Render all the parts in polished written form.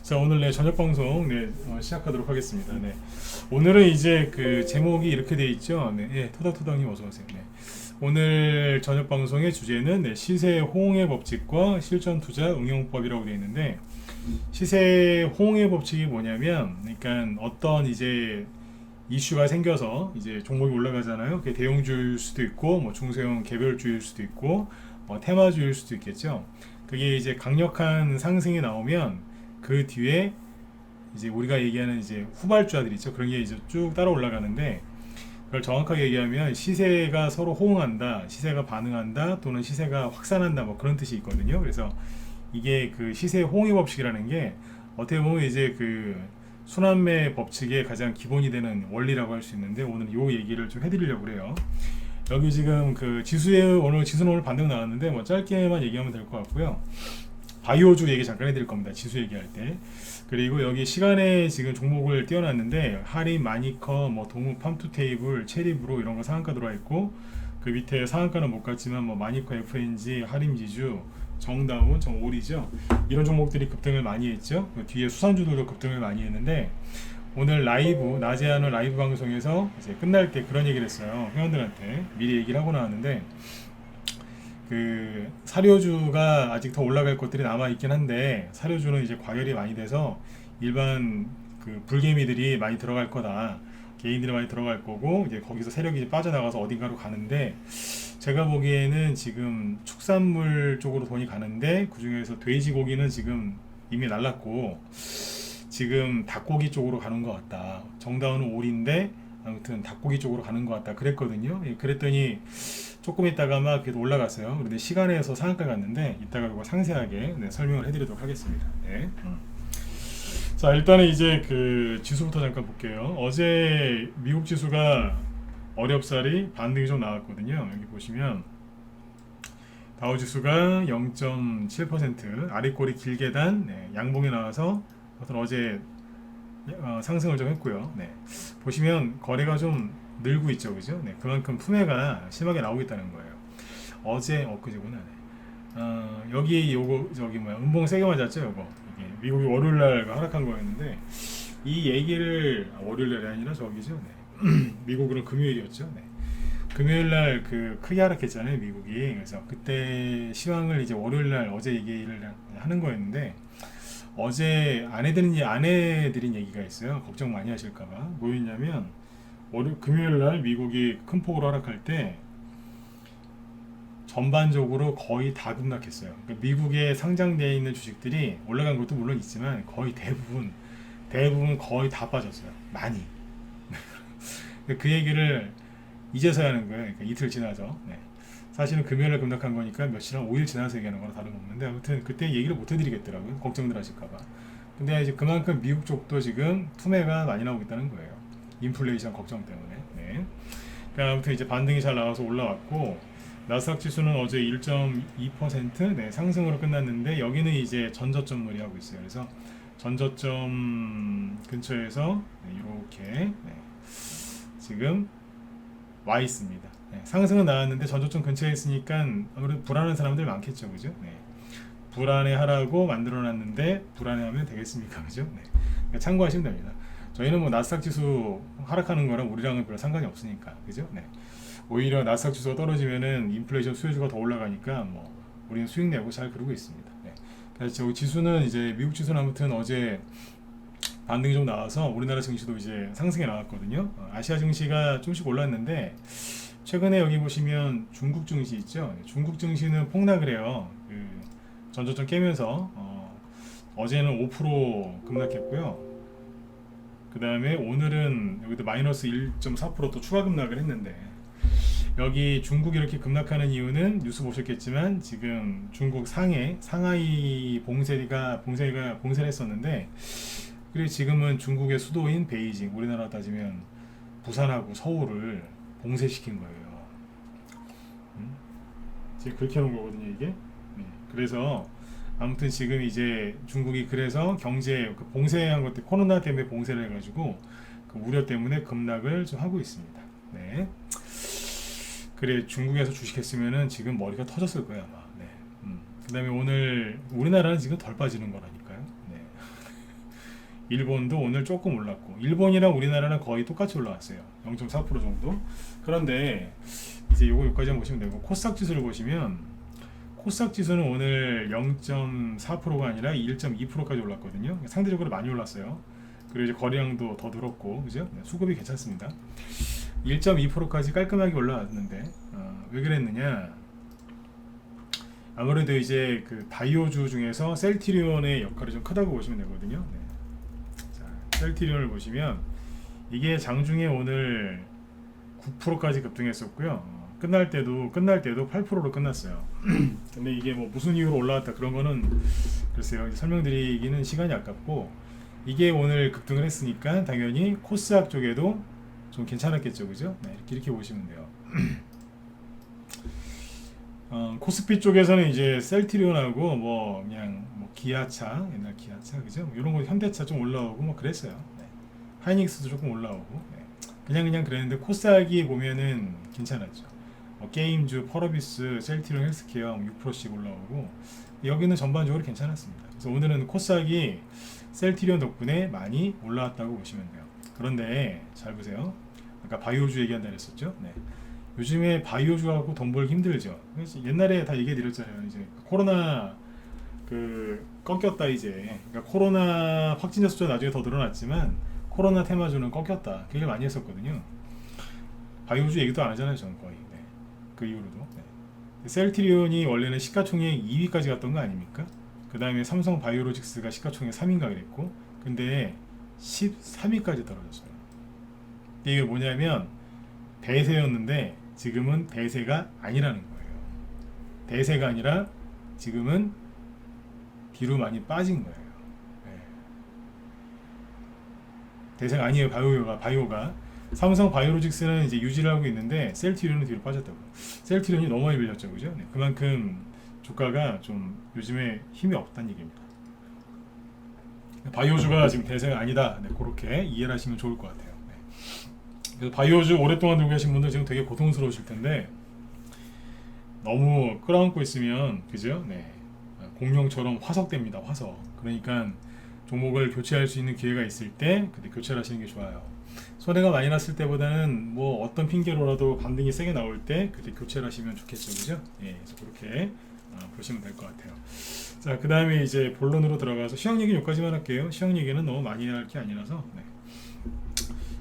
자, 오늘 저녁 방송 시작하도록 하겠습니다. 오늘은 이제 그 제목이 이렇게 돼 있죠. 토닥토닥님 어서 오세요. 오늘 저녁 방송의 주제는 시세 호응의 법칙과 실전 투자 응용법이라고 되어 있는데, 시세 호응의 법칙이 뭐냐면, 그러니까 어떤 이제 이슈가 생겨서 이제 종목이 올라가잖아요. 그게 대형주일 수도 있고, 뭐 중소형 개별주일 수도 있고, 뭐 테마주일 수도 있겠죠. 그게 이제 강력한 상승이 나오면 그 뒤에 이제 우리가 얘기하는 이제 후발주들 있죠. 그런 게 이제 쭉 따라 올라가는데, 그걸 정확하게 얘기하면 시세가 서로 호응한다, 시세가 반응한다, 또는 시세가 확산한다, 뭐 그런 뜻이 있거든요. 그래서 이게 그 시세 호응의 법칙이라는 게 어떻게 보면 이제 그 순환매 법칙의 가장 기본이 되는 원리라고 할 수 있는데, 오늘 이 얘기를 좀 해드리려고 해요. 여기 지금 그 지수는 오늘 반등 나왔는데 뭐 짧게만 얘기하면 될 것 같고요. 바이오주 얘기 잠깐 해드릴 겁니다. 지수 얘기할 때. 그리고 여기 시간에 지금 종목을 띄워놨는데, 할인, 마니커, 뭐 동우, 팜투테이블, 체리브로 이런 거 상한가 들어와 있고, 그 밑에 상한가는 못 갔지만 뭐 마니커, FNG, 할인지주, 정다운, 정오리죠. 이런 종목들이 급등을 많이 했죠. 그 뒤에 수산주들도 급등을 많이 했는데, 오늘 낮에 하는 라이브 방송에서 이제 끝날 때 그런 얘기를 했어요. 회원들한테 미리 얘기를 하고 나왔는데, 그 사료주가 아직 더 올라갈 것들이 남아 있긴 한데, 사료주는 이제 과열이 많이 돼서 일반 그 불개미들이 많이 들어갈 거다, 개인들이 많이 들어갈 거고, 이제 거기서 세력이 이제 빠져나가서 어딘가로 가는데, 제가 보기에는 지금 축산물 쪽으로 돈이 가는데, 그 중에서 돼지고기는 지금 이미 날랐고 지금 닭고기 쪽으로 가는 것 같다. 정다운은 오리인데 아무튼 닭고기 쪽으로 가는 것 같다 그랬거든요. 그랬더니 조금 있다가 막 그래도 올라갔어요. 그런데 시간에서 상한가 갔는데, 이따가 이거 상세하게 설명을 해드리도록 하겠습니다. 자, 일단은 이제 그 지수부터 잠깐 볼게요. 어제 미국 지수가 어렵사리 반등이 좀 나왔거든요. 여기 보시면 다우 지수가 0.7% 아랫꼬리 길게 단 양봉이 나와서 어제 상승을 좀 했고요. 보시면 거래가 좀 늘고 있죠, 그죠? 그만큼 품매가 심하게 나오고 있다는 거예요. 어제 엊그제구나. 여기 요거 저기 뭐야, 음봉 세게 맞았죠, 요거. 이게 미국이 월요일날 하락한 거였는데, 이 얘기를 월요일날이 아니라 저기죠. 미국은 금요일이었죠. 금요일날 그 크게 하락했잖아요, 미국이. 그래서 그때 시황을 이제 월요일날 어제 얘기를 하는 거였는데, 어제 아내들인 얘기가 있어요. 걱정 많이 하실까봐. 뭐였냐면, 금요일날 미국이 큰 폭으로 하락할 때 전반적으로 거의 다 급락했어요. 그러니까 미국에 상장되어 있는 주식들이 올라간 것도 물론 있지만 거의 대부분 거의 다 빠졌어요. 많이. 그 얘기를 이제서야 하는 거예요. 그러니까 이틀 지나서. 사실은 금요일에 급락한 거니까 며칠 한 5일 지나서 얘기하는 거랑 다름없는데, 아무튼 그때 얘기를 못 해드리겠더라고요. 걱정들 하실까봐. 근데 이제 그만큼 미국 쪽도 지금 투매가 많이 나오고 있다는 거예요. 인플레이션 걱정 때문에. 그러니까 아무튼 이제 반등이 잘 나와서 올라왔고, 나스닥 지수는 어제 1.2% 상승으로 끝났는데, 여기는 이제 전저점놀이 하고 있어요. 그래서 전저점 근처에서 이렇게 지금 와 있습니다. 상승은 나왔는데 전저점 근처에 있으니까 아무래도 불안한 사람들 많겠죠, 그죠? 불안해하라고 만들어놨는데 불안해하면 되겠습니까, 그죠? 그러니까 참고하시면 됩니다. 저희는 뭐 나스닥 지수 하락하는 거랑 우리랑은 별 상관이 없으니까, 그죠? 오히려 나스닥 지수가 떨어지면은 인플레이션 수요주가 더 올라가니까 뭐 우리는 수익 내고 잘 그러고 있습니다. 그래서 저 지수는 이제 미국 지수는 아무튼 어제 반등이 좀 나와서 우리나라 증시도 이제 상승에 나왔거든요. 아시아 증시가 조금씩 올랐는데, 최근에 여기 보시면 중국 증시 있죠. 중국 증시는 폭락을 해요. 그 전저점 깨면서 어제는 5% 급락했고요. 그 다음에 오늘은 여기도 마이너스 1.4% 또 추가 급락을 했는데, 여기 중국이 이렇게 급락하는 이유는 뉴스 보셨겠지만, 지금 중국 상하이 봉쇄가 봉쇄를 했었는데, 그리고 지금은 중국의 수도인 베이징, 우리나라 따지면 부산하고 서울을 봉쇄시킨 거예요. 지금 그렇게 해놓은 거거든요, 이게. 그래서 아무튼 지금 이제 중국이 그래서 경제 그 봉쇄한 것들, 코로나 때문에 봉쇄를 해가지고 그 우려 때문에 급락을 좀 하고 있습니다. 그래, 중국에서 주식했으면은 지금 머리가 터졌을 거예요, 아마. 그 다음에 오늘 우리나라는 지금 덜 빠지는 거라니까요. 일본도 오늘 조금 올랐고, 일본이랑 우리나라는 거의 똑같이 올라왔어요. 0.4% 정도. 그런데 이제 요거까지 한번 보시면 되고, 코스닥 지수를 보시면 코스닥 지수는 오늘 0.4%가 아니라 1.2%까지 올랐거든요. 상대적으로 많이 올랐어요. 그리고 이제 거래량도 더 늘었고, 그죠? 수급이 괜찮습니다. 1.2%까지 깔끔하게 올라왔는데, 왜 그랬느냐? 아무래도 이제 그 바이오주 중에서 셀트리온의 역할이 좀 크다고 보시면 되거든요. 네. 자, 셀트리온을 보시면 이게 장중에 오늘 9%까지 급등했었고요. 끝날 때도 8%로 끝났어요. 근데 이게 뭐 무슨 이유로 올라왔다 그런 거는 글쎄요, 설명드리기는 시간이 아깝고, 이게 오늘 급등을 했으니까 당연히 코스닥 쪽에도 좀 괜찮았겠죠, 그죠? 네, 이렇게 보시면 돼요. 코스피 쪽에서는 이제 셀트리온하고 뭐 그냥 뭐 기아차, 옛날 기아차, 그죠? 이런 거 현대차 좀 올라오고 뭐 그랬어요. 네. 하이닉스도 조금 올라오고, 네. 그냥 그랬는데 코스닥이 보면은 괜찮았죠. 게임주, 펄어비스, 셀트리온 헬스케어 6%씩 올라오고, 여기는 전반적으로 괜찮았습니다. 그래서 오늘은 코스닥이 셀트리온 덕분에 많이 올라왔다고 보시면 돼요. 그런데 잘 보세요. 아까 바이오주 얘기한다 그랬었죠. 네. 요즘에 바이오주하고 돈 벌기 힘들죠. 옛날에 다 얘기해 드렸잖아요. 이제 코로나 꺾였다 이제. 그러니까 코로나 확진자 숫자 나중에 더 늘어났지만 코로나 테마주는 꺾였다. 그 얘기를 많이 했었거든요. 바이오주 얘기도 안 하잖아요, 저는 거의. 네. 그 이후로도. 네. 셀트리온이 원래는 시가총액 2위까지 갔던 거 아닙니까? 그 다음에 삼성 바이오로직스가 시가총액 3위인가 그랬고, 근데 13위까지 떨어졌어요. 이게 뭐냐면 대세였는데 지금은 대세가 아니라는 거예요. 대세가 아니라 지금은 뒤로 많이 빠진 거예요. 네. 대세가 아니에요. 바이오가 삼성 바이오로직스는 이제 유지를 하고 있는데 셀트리온은 뒤로 빠졌다고. 셀트리온이 너무 많이 밀렸죠, 그죠? 네. 그만큼 주가가 좀 요즘에 힘이 없다는 얘기입니다. 바이오주가 지금 대세가 아니다. 네, 그렇게 이해를 하시면 좋을 것 같아요. 네. 그래서 바이오주 오랫동안 들고 계신 분들 지금 되게 고통스러우실 텐데, 너무 끌어안고 있으면, 그죠? 네. 공룡처럼 화석됩니다. 화석. 그러니까 종목을 교체할 수 있는 기회가 있을 때 그때 교체를 하시는 게 좋아요. 손해가 많이 났을 때보다는 뭐 어떤 핑계로라도 반등이 세게 나올 때 그때 교체를 하시면 좋겠죠, 그죠? 예, 그래서 그렇게 보시면 될 것 같아요. 자, 그 다음에 이제 본론으로 들어가서 시황 얘기는 여기까지만 할게요. 시황 얘기는 너무 많이 할 게 아니라서. 네.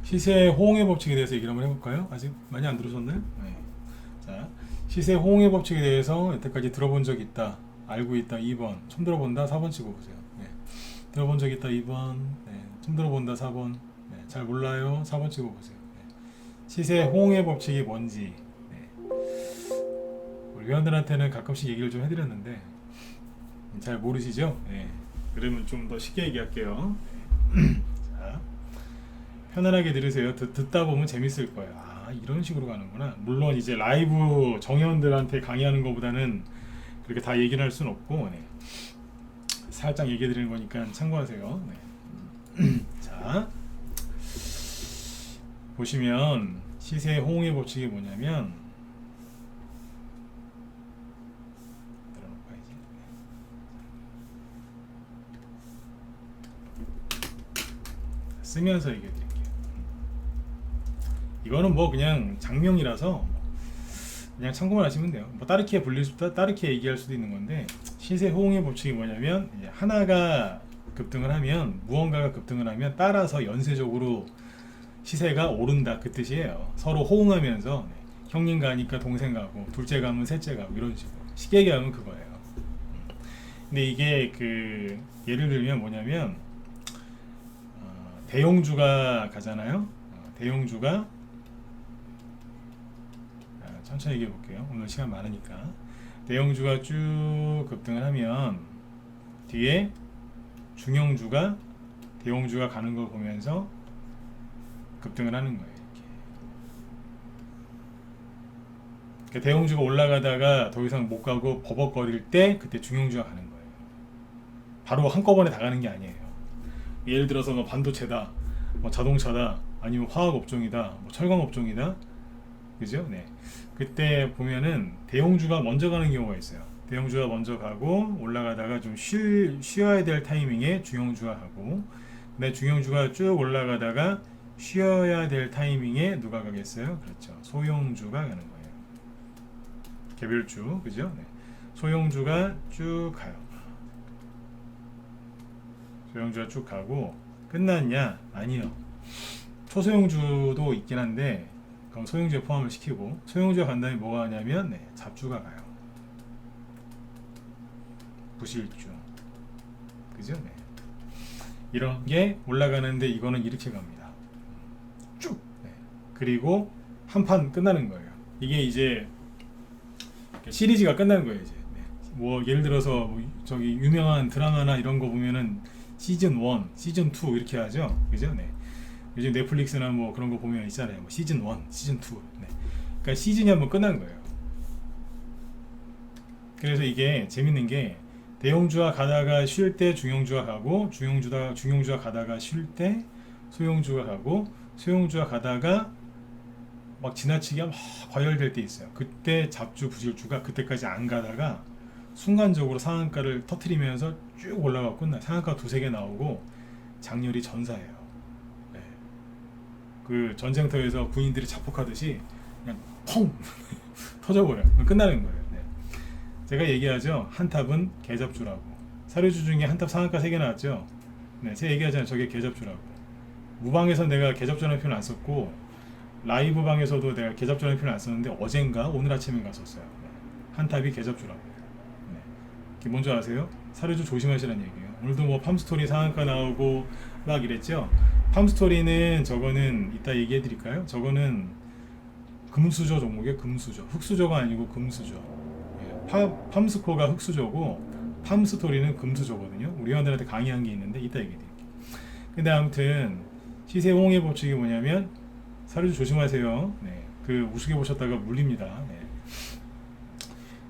시세 호응의 법칙에 대해서 얘기를 한번 해볼까요? 아직 많이 안 들으셨나요? 네. 자, 시세 호응의 법칙에 대해서 여태까지 들어본 적 있다, 알고 있다 2번, 처음 들어본다 4번 찍어보세요. 네. 들어본 적 있다 2번, 네. 처음 들어본다 4번, 네. 잘 몰라요 4번 찍어보세요. 네. 시세 호응의 법칙이 뭔지, 네. 우리 회원들한테는 가끔씩 얘기를 좀 해드렸는데 잘 모르시죠? 네. 그러면 좀 더 쉽게 얘기할게요. 자, 편안하게 들으세요. 듣다 보면 재밌을 거예요. 아, 이런 식으로 가는구나. 물론 이제 라이브 정회원들한테 강의하는 것보다는 그렇게 다 얘기를 할 수는 없고, 네. 살짝 얘기해 드리는 거니까 참고하세요. 네. 자, 보시면 시세 호응의 법칙이 뭐냐면, 쓰면서 얘기해 드릴게요. 이거는 뭐 그냥 장명이라서 그냥 참고만 하시면 돼요. 뭐 따르게 불릴 수도, 따르게 얘기할 수도 있는 건데, 시세 호응의 법칙이 뭐냐면, 이제 하나가 급등을 하면, 무언가가 급등을 하면 따라서 연쇄적으로 시세가 오른다, 그 뜻이에요. 서로 호응하면서, 네. 형님 가니까 동생 가고, 둘째 가면 셋째 가고, 이런 식으로. 쉽게 얘기하면 그거예요. 근데 이게 예를 들면 뭐냐면, 대형주가 가잖아요. 대형주가, 천천히 얘기해 볼게요. 오늘 시간 많으니까. 대형주가 쭉 급등을 하면 뒤에 중형주가 대형주가 가는 걸 보면서 급등을 하는 거예요. 이렇게. 대형주가 올라가다가 더 이상 못 가고 버벅거릴 때 그때 중형주가 가는 거예요. 바로 한꺼번에 다 가는 게 아니에요. 예를 들어서 뭐 반도체다, 뭐 자동차다, 아니면 화학 업종이다, 뭐 철강 업종이다, 그죠? 네. 그때 보면은 대형주가 먼저 가는 경우가 있어요. 대형주가 먼저 가고 올라가다가 좀 쉬어야 될 타이밍에 중형주가 가고, 내 중형주가 쭉 올라가다가 쉬어야 될 타이밍에 누가 가겠어요? 그렇죠. 소형주가 가는 거예요. 개별주, 그죠? 네. 소형주가 쭉 가요. 소형주가 쭉 가고 끝났냐? 아니요. 초소형주도 있긴 한데 그럼 소형주에 포함을 시키고 소형주가 간 다음에 뭐가 하냐면 네, 잡주가 가요. 부실주, 그죠? 네. 이런 게 올라가는데 이거는 이렇게 갑니다. 쭉. 네. 그리고 한 판 끝나는 거예요. 이게 이제 시리즈가 끝나는 거예요. 이제 네. 뭐 예를 들어서 뭐 저기 유명한 드라마나 이런 거 보면은 시즌 1, 시즌 2 이렇게 하죠. 그죠? 네. 요즘 넷플릭스나 뭐 그런 거 보면 있잖아요. 뭐 시즌 1, 시즌 2. 네. 그러니까 시즌이 한번 끝난 거예요. 그래서 이게 재밌는 게 대형주가 가다가 쉴 때 중형주가 가고 중형주가 가다가 쉴 때 소형주가 가고 소형주가 가다가 막 지나치게 막 과열될 때 있어요. 그때 잡주 부실주가 그때까지 안 가다가 순간적으로 상한가를 터트리면서 쭉 올라가고 끝나. 상한가 두세 개 나오고 장렬히 전사해요. 네. 그 전쟁터에서 군인들이 자폭하듯이 그냥 펑 터져버려. 끝나는 거예요. 네. 제가 얘기하죠. 한탑은 개잡주라고. 사료주 중에 한탑 상한가 3개 나왔죠. 네, 제가 얘기하잖아요. 저게 개잡주라고. 무방에서 내가 개잡주라는 표현 안 썼고 라이브 방에서도 내가 개잡주라는 표현 안 썼는데 어젠가 오늘 아침에 갔었어요. 네. 한탑이 개잡주라고. 네. 이게 뭔지 아세요? 사료주 조심하시라는 얘기예요. 오늘도 뭐 팜스토리 상한가 나오고 막 이랬죠. 팜스토리는 저거는 이따 얘기해 드릴까요? 저거는 금수저 종목이에요. 금수저. 흑수저가 아니고 금수저. 팜스코가 흑수저고 팜스토리는 금수저거든요. 우리 회원들한테 강의한 게 있는데 이따 얘기해 드릴게요. 근데 아무튼 시세 홍해 법칙이 뭐냐면 사료주 조심하세요. 네, 그 우습게 보셨다가 물립니다. 네.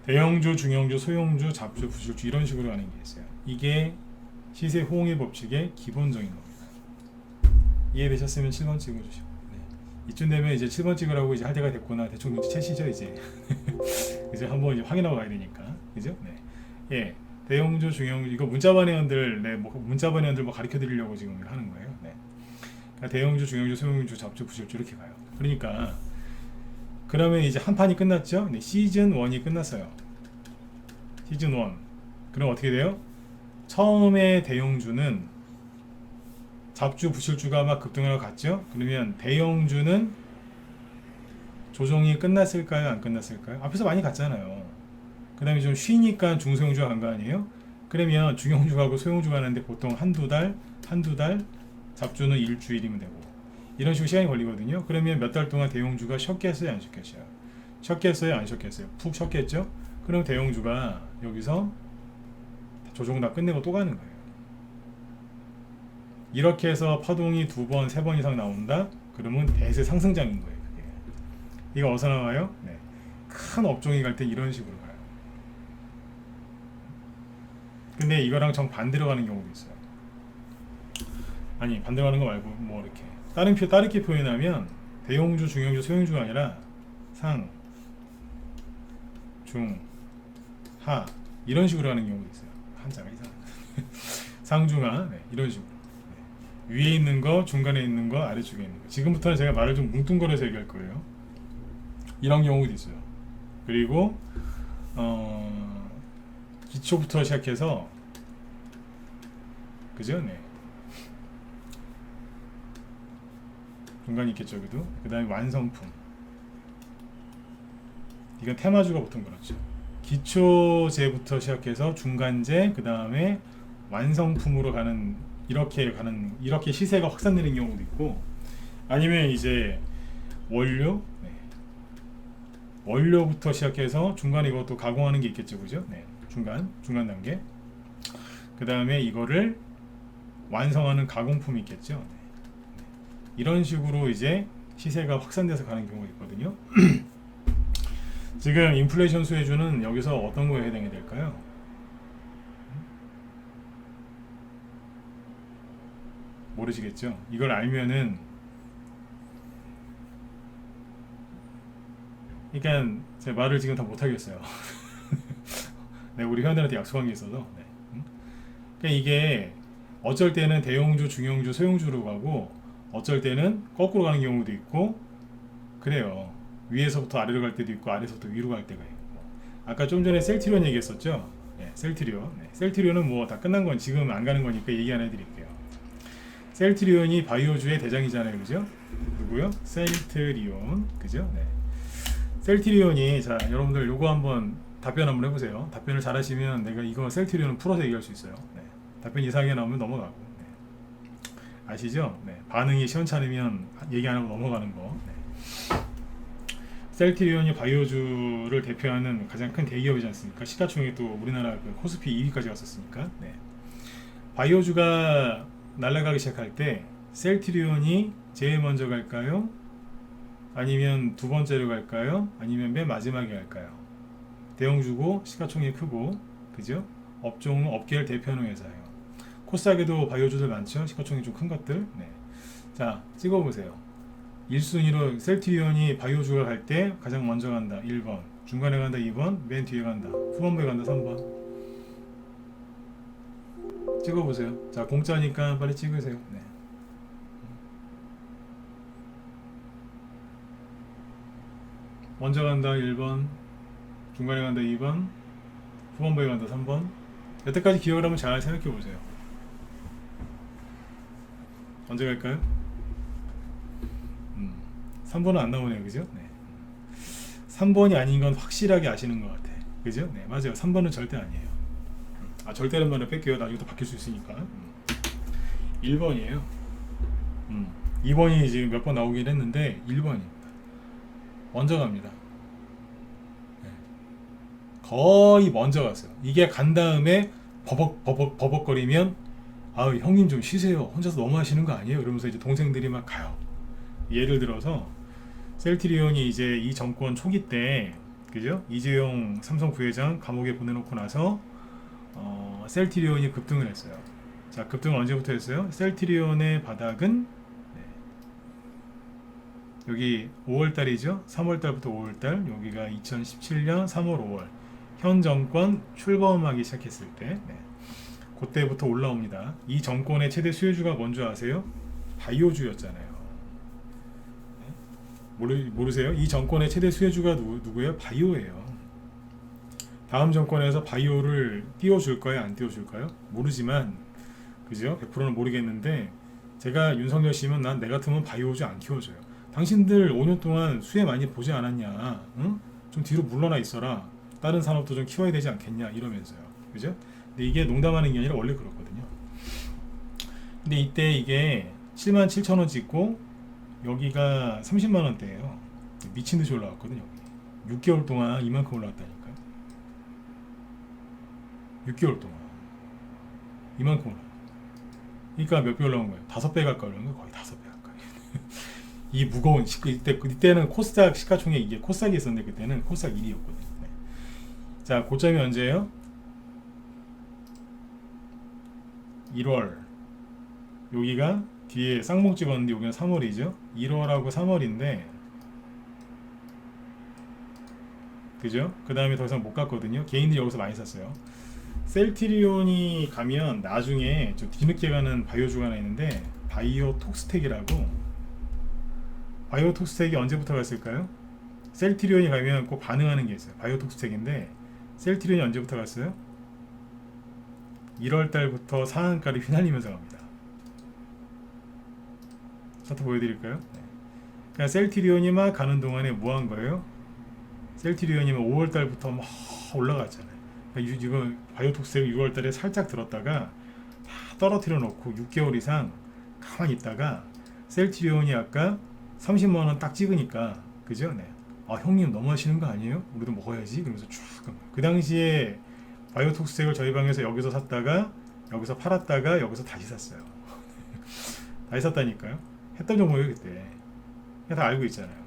대형주, 중형주, 소형주, 잡주, 부실주 이런 식으로 가는 게 있어요. 이게 시세 호응의 법칙의 기본적인 겁니다. 이해되셨으면 7번 찍어주시고 네. 이쯤 되면 이제 7번 찍으라고 이제 할 때가 됐구나 대충 눈치채시죠 이제. 이제 한번 이제 확인하고 가야 되니까 그죠? 네. 예, 대형주, 중형주 이거 문자반 회원들 네, 뭐 문자반 회원들 뭐 가르쳐 드리려고 지금 하는 거예요. 네. 그러니까 대형주, 중형주, 소형주, 잡주, 부실주 이렇게 가요. 그러니까 그러면 이제 한 판이 끝났죠? 네, 시즌 1이 끝났어요. 시즌 1. 그럼 어떻게 돼요? 처음에 대형주는 잡주, 부실주가 막 급등하러 갔죠? 그러면 대형주는 조정이 끝났을까요? 안 끝났을까요? 앞에서 많이 갔잖아요. 그 다음에 좀 쉬니까 중소형주가 간 거 아니에요? 그러면 중형주하고 소형주가 가는데 보통 한두 달, 잡주는 일주일이면 되고 이런 식으로 시간이 걸리거든요. 그러면 몇 달 동안 대형주가 쉬었겠어요? 안 쉬었겠어요? 쉬었겠어요? 안 쉬었겠어요? 푹 쉬었겠죠? 그럼 대형주가 여기서 조정 다 끝내고 또 가는 거예요. 이렇게 해서 파동이 2번, 3번 이상 나온다? 그러면 대세 상승장인 거예요. 그게. 이거 어디서 나와요? 네. 큰 업종이 갈 때 이런 식으로 가요. 근데 이거랑 정반대로 가는 경우도 있어요. 아니 반대로 가는 거 말고 뭐 이렇게 다르게 표현하면 대형주, 중형주, 소형주가 아니라 상, 중, 하 이런 식으로 하는 경우도 있어요. 한자가 이상해. 상중하 네, 이런 식으로 네. 위에 있는 거, 중간에 있는 거, 아래쪽에 있는 거. 지금부터는 제가 말을 좀 뭉뚱거려서 얘기할 거예요. 이런 경우도 있어요. 그리고 기초부터 시작해서 그죠? 네. 중간이 있겠죠, 여기도. 그 다음에 완성품. 이건 테마주가 보통 그렇죠. 기초제부터 시작해서 중간제, 그 다음에 완성품으로 가는 이렇게 시세가 확산되는 경우도 있고, 아니면 이제 원료, 네. 원료부터 시작해서 중간에 이것도 가공하는 게 있겠죠, 그죠? 네. 중간 단계. 그 다음에 이거를 완성하는 가공품이 있겠죠. 네. 이런 식으로 이제 시세가 확산돼서 가는 경우가 있거든요. 지금 인플레이션 수혜주는 여기서 어떤 거에 해당이 될까요? 모르시겠죠? 이걸 알면은 그러니까 제 말을 지금 다 못하겠어요. 네, 우리 회원들한테 약속한 게 있어서 네. 그러니까 이게 어쩔 때는 대형주, 중형주, 소형주로 가고 어쩔 때는 거꾸로 가는 경우도 있고 그래요. 위에서부터 아래로 갈 때도 있고 아래서부터 위로 갈 때가 있고. 아까 좀 전에 셀트리온 얘기했었죠. 네, 셀트리온. 네, 셀트리온은 뭐 다 끝난 건 지금 안 가는 거니까 얘기 안 해드릴게요. 셀트리온이 바이오주의 대장이잖아요, 그죠? 누구요? 셀트리온, 그죠? 네. 셀트리온이 자 여러분들 요거 한번 답변 한번 해보세요. 답변을 잘하시면 내가 이거 셀트리온은 풀어서 얘기할 수 있어요. 네. 답변 이상하게 나오면 넘어가고. 네. 아시죠? 네. 반응이 시원찮으면 얘기 안 하고 넘어가는 거. 네. 셀트리온이 바이오주를 대표하는 가장 큰 대기업이지 않습니까? 시가총액 또 우리나라 그 코스피 2위까지 갔었으니까. 네. 바이오주가 날아가기 시작할 때 셀트리온이 제일 먼저 갈까요? 아니면 두 번째로 갈까요? 아니면 맨 마지막에 갈까요? 대형주고 시가총액이 크고 그죠? 업종은 업계를 대표하는 회사예요. 코스닥에도 바이오주들 많죠? 시가총액이 좀 큰 것들. 네. 자 찍어보세요. 1순위로 셀트리온이 바이오주가 갈 때 가장 먼저 간다 1번, 중간에 간다 2번, 맨 뒤에 간다, 후반부에 간다 3번. 찍어보세요. 자 공짜니까 빨리 찍으세요. 네. 먼저 간다 1번, 중간에 간다 2번, 후반부에 간다 3번. 여태까지 기억을 한번 잘 생각해 보세요. 언제 갈까요? 3번은 안 나오네요, 그죠? 네. 3번이 아닌 건 확실하게 아시는 것 같아, 그죠? 네, 맞아요. 3번은 절대 아니에요. 아, 절대란 말을 뺄게요. 나중에 또 바뀔 수 있으니까. 1번이에요. 2번이 지금 몇 번 나오긴 했는데 1번입니다. 먼저 갑니다. 네. 거의 먼저 갔어요. 이게 간 다음에 버벅거리면 아 형님 좀 쉬세요. 혼자서 너무 하시는 거 아니에요? 이러면서 이제 동생들이 막 가요. 예를 들어서 셀트리온이 이제 이 정권 초기 때 그죠? 이재용 삼성 부회장 감옥에 보내놓고 나서 셀트리온이 급등을 했어요. 자 급등은 언제부터 했어요? 셀트리온의 바닥은 여기 5월달이죠. 3월달부터 5월달 여기가 2017년 3월 5월 현 정권 출범하기 시작했을 때 그때부터 올라옵니다. 이 정권의 최대 수혜주가 뭔지 아세요? 바이오주였잖아요. 모르세요? 이 정권의 최대 수혜주가 누구예요? 바이오예요. 다음 정권에서 바이오를 띄워줄까요? 안 띄워줄까요? 모르지만 그죠? 100%는 모르겠는데 제가 윤석열 씨면 난 내 같으면 바이오주 안 키워줘요. 당신들 5년 동안 수혜 많이 보지 않았냐? 응? 좀 뒤로 물러나 있어라. 다른 산업도 좀 키워야 되지 않겠냐? 이러면서요. 그죠? 근데 이게 농담하는 게 아니라 원래 그렇거든요. 근데 이때 이게 77,000원 찍고 여기가 30만원대예요. 미친듯이 올라왔거든요. 6개월 동안 이만큼 올라왔다니까요. 6개월 동안 이만큼 올라왔어요. 그러니까 몇 배 올라온 거예요? 5배 가까이 올라온 거예요. 거의 5배 가까이. 이 무거운 그때는 코스닥 시가총액 이게 코스닥이 있었는데 그때는 코스닥 1위였거든요. 네. 자 고점이 언제예요? 1월. 여기가 뒤에 쌍봉 찍었는데 여기는 3월이죠. 1월하고 3월인데 그죠? 그 다음에 더 이상 못 갔거든요. 개인들이 여기서 많이 샀어요. 셀트리온이 가면 나중에 좀 뒤늦게 가는 바이오주가 하나 있는데 바이오톡스텍이라고. 바이오톡스텍이 언제부터 갔을까요? 셀트리온이 가면 꼭 반응하는 게 있어요. 바이오톡스텍인데 셀트리온이 언제부터 갔어요? 1월달부터 상한가를 휘날리면서 갑니다. 차트 보여드릴까요? 네. 그러니까 셀트리온이 막 가는 동안에 뭐 한 거예요? 셀트리온이 5월달부터 막 올라갔잖아요. 그러니까 이거 바이오톡스텍 6월달에 살짝 들었다가 다 떨어뜨려 놓고 6개월 이상 가만히 있다가 셀트리온이 아까 30만원 딱 찍으니까 그죠? 네. 아 형님 너무 하시는 거 아니에요? 우리도 먹어야지. 그러면서 쭉 그 당시에 바이오톡스텍을 저희 방에서 여기서 샀다가 여기서 팔았다가 여기서 다시 샀어요. 다시 샀다니까요. 했던 종목이에요 그때. 다 알고 있잖아요.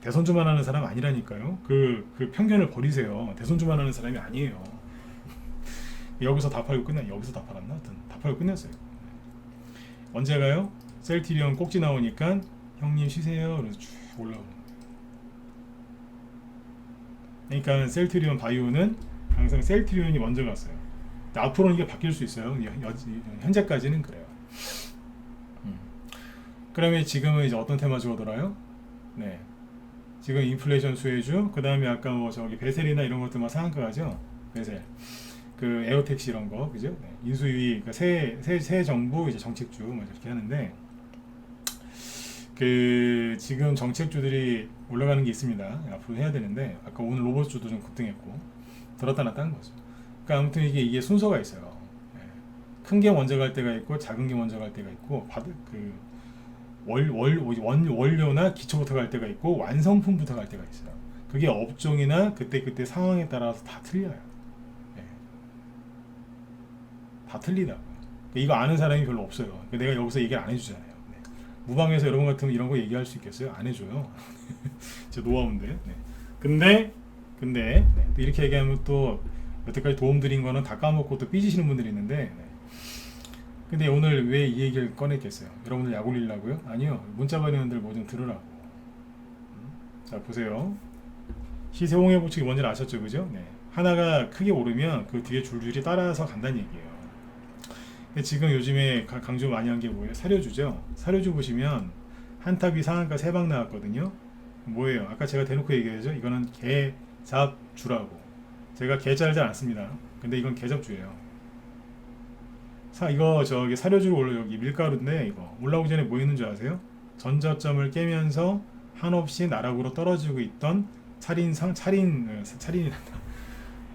대선주만 하는 사람 아니라니까요. 그 편견을 버리세요. 대선주만 하는 사람이 아니에요. 여기서 다 팔고 끝나. 여기서 다 팔았나? 하여튼 다 팔고 끝냈어요. 언제 가요? 셀트리온 꼭지 나오니까 형님 쉬세요. 그래서 쭉 올라오는 거예요. 그러니까 셀트리온 바이오는 항상 셀트리온이 먼저 갔어요. 앞으로는 이게 바뀔 수 있어요. 현재까지는 그래요. 그러면 지금은 이제 어떤 테마주가 돌아요? 네. 지금 인플레이션 수혜주, 그 다음에 아까 뭐 저기 베셀이나 이런 것들만 상한가죠. 베셀. 그 에어택시 이런 거, 그죠? 네. 인수위, 그러니까 새 정부 이제 정책주 뭐 이렇게 하는데, 그 지금 정책주들이 올라가는 게 있습니다. 앞으로 해야 되는데, 아까 오늘 로봇주도 좀 급등했고 들었다 놨다 하는 거죠. 그러니까 아무튼 이게 순서가 있어요. 큰 게 먼저 갈 때가 있고 작은 게 먼저 갈 때가 있고 원료나 기초부터 갈 때가 있고 완성품부터 갈 때가 있어요. 그게 업종이나 그때 상황에 따라서 다 틀려요. 네. 다 틀리다고요. 이거 아는 사람이 별로 없어요. 내가 여기서 얘기를 안 해주잖아요. 네. 무방에서 여러분 같으면 이런 거 얘기할 수 있겠어요? 안 해줘요. 제 노하우인데. 네. 근데 네. 이렇게 얘기하면 또 여태까지 도움 드린 거는 다 까먹고 또 삐지시는 분들이 있는데, 네. 근데 오늘 왜 이 얘기를 꺼냈겠어요? 여러분들 약 올리려고요? 아니요. 문자 받는들 뭐 좀 들으라고. 자, 보세요. 시세 홍해 법칙이 뭔지 아셨죠? 그죠? 네. 하나가 크게 오르면 그 뒤에 줄줄이 따라서 간다는 얘기예요. 근데 지금 요즘에 강조 많이 한 게 뭐예요? 사료주죠? 사료주 보시면 한탑이 상한가 3방 나왔거든요. 뭐예요? 아까 제가 대놓고 얘기하죠? 이거는 개잡주라고. 제가 개자를 잘 안 씁니다. 근데 이건 개잡주예요. 이거 저기 사료주로 올라 여기 밀가루인데 이거 올라오기 전에 뭐 있는 줄 아세요? 전저점을 깨면서 한없이 나락으로 떨어지고 있던 차린이란다.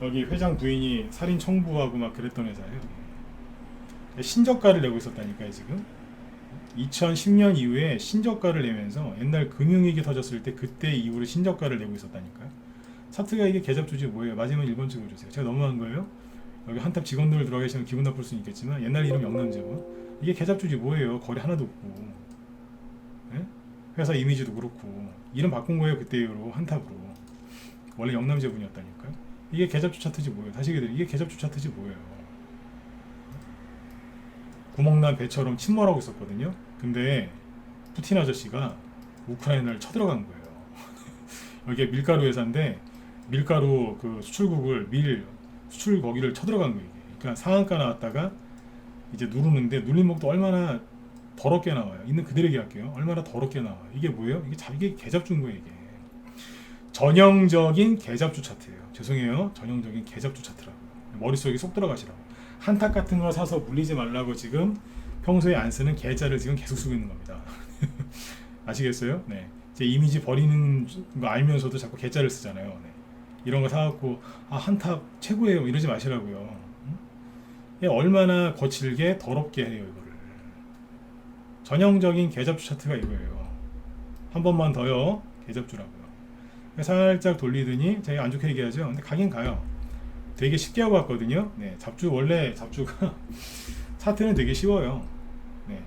여기 회장 부인이 살인 청부하고 막 그랬던 회사예요. 신저가를 내고 있었다니까요. 지금 2010년 이후에 신저가를 내면서 옛날 금융위기 터졌을 때 그때 이후로 신저가를 내고 있었다니까요. 차트가 이게 개잡주지 뭐예요? 맞으면 1번 찍어 주세요. 제가 너무한 거예요? 여기 한탑 직원들 들어가 계시면 기분 나쁠 수 있겠지만 옛날 이름 영남제고 이게 개잡주지 뭐예요? 거래 하나도 없고, 네? 회사 이미지도 그렇고 이름 바꾼 거예요. 그때 이후로 한탑으로. 원래 영남제분이었다니까요. 이게 개잡주 차트지 뭐예요? 다시 얘기해드려. 이게 개잡주 차트지 뭐예요? 구멍난 배처럼 침몰하고 있었거든요. 근데 푸틴 아저씨가 우크라이나를 쳐들어간 거예요. 여기에 밀가루 회사인데 밀가루 그 수출국을 수출 거기를 쳐들어간 거예요. 그러니까 상한가 나왔다가 이제 누르는데 눌린 목도 얼마나 더럽게 나와요. 있는 그대로 얘기할게요. 얼마나 더럽게 나와요. 이게 뭐예요? 이게 개잡주인 거예요. 이게 전형적인 개잡주 차트예요. 죄송해요. 전형적인 개잡주 차트라고. 머릿속에 쏙 들어가시라고. 한탁 같은 거 사서 물리지 말라고 지금 평소에 안 쓰는 계좌를 지금 계속 쓰고 있는 겁니다. 아시겠어요? 네. 제 이미지 버리는 거 알면서도 자꾸 계좌를 쓰잖아요. 네. 이런 거 사갖고 한탑 최고예요 이러지 마시라고요. 응? 얼마나 거칠게 더럽게 해요 이거를. 전형적인 개잡주 차트가 이거예요. 한 번만 더요. 개잡주라고요. 살짝 돌리더니 제가 안 좋게 얘기하죠. 근데 가긴 가요. 되게 쉽게 하고 왔거든요. 네, 원래 잡주가 차트는 되게 쉬워요. 네.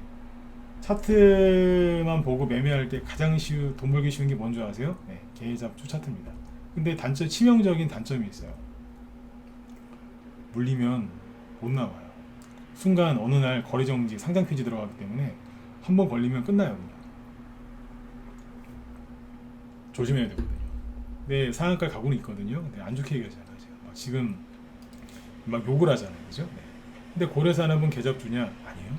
차트만 보고 매매할 때 가장 돈 벌기 쉬운 게 뭔지 아세요? 네, 개잡주 차트입니다. 근데 치명적인 단점이 있어요. 물리면 못 나와요. 순간 어느 날 거래 정지, 상장 폐지 들어가기 때문에 한 번 걸리면 끝나요. 그냥. 조심해야 되거든요. 네, 상한가 가고는 있거든요. 근데 안 좋게 얘기하잖아요. 지금 막 욕을 하잖아요. 그죠? 네. 근데 고려산업은 개잡주냐? 아니에요.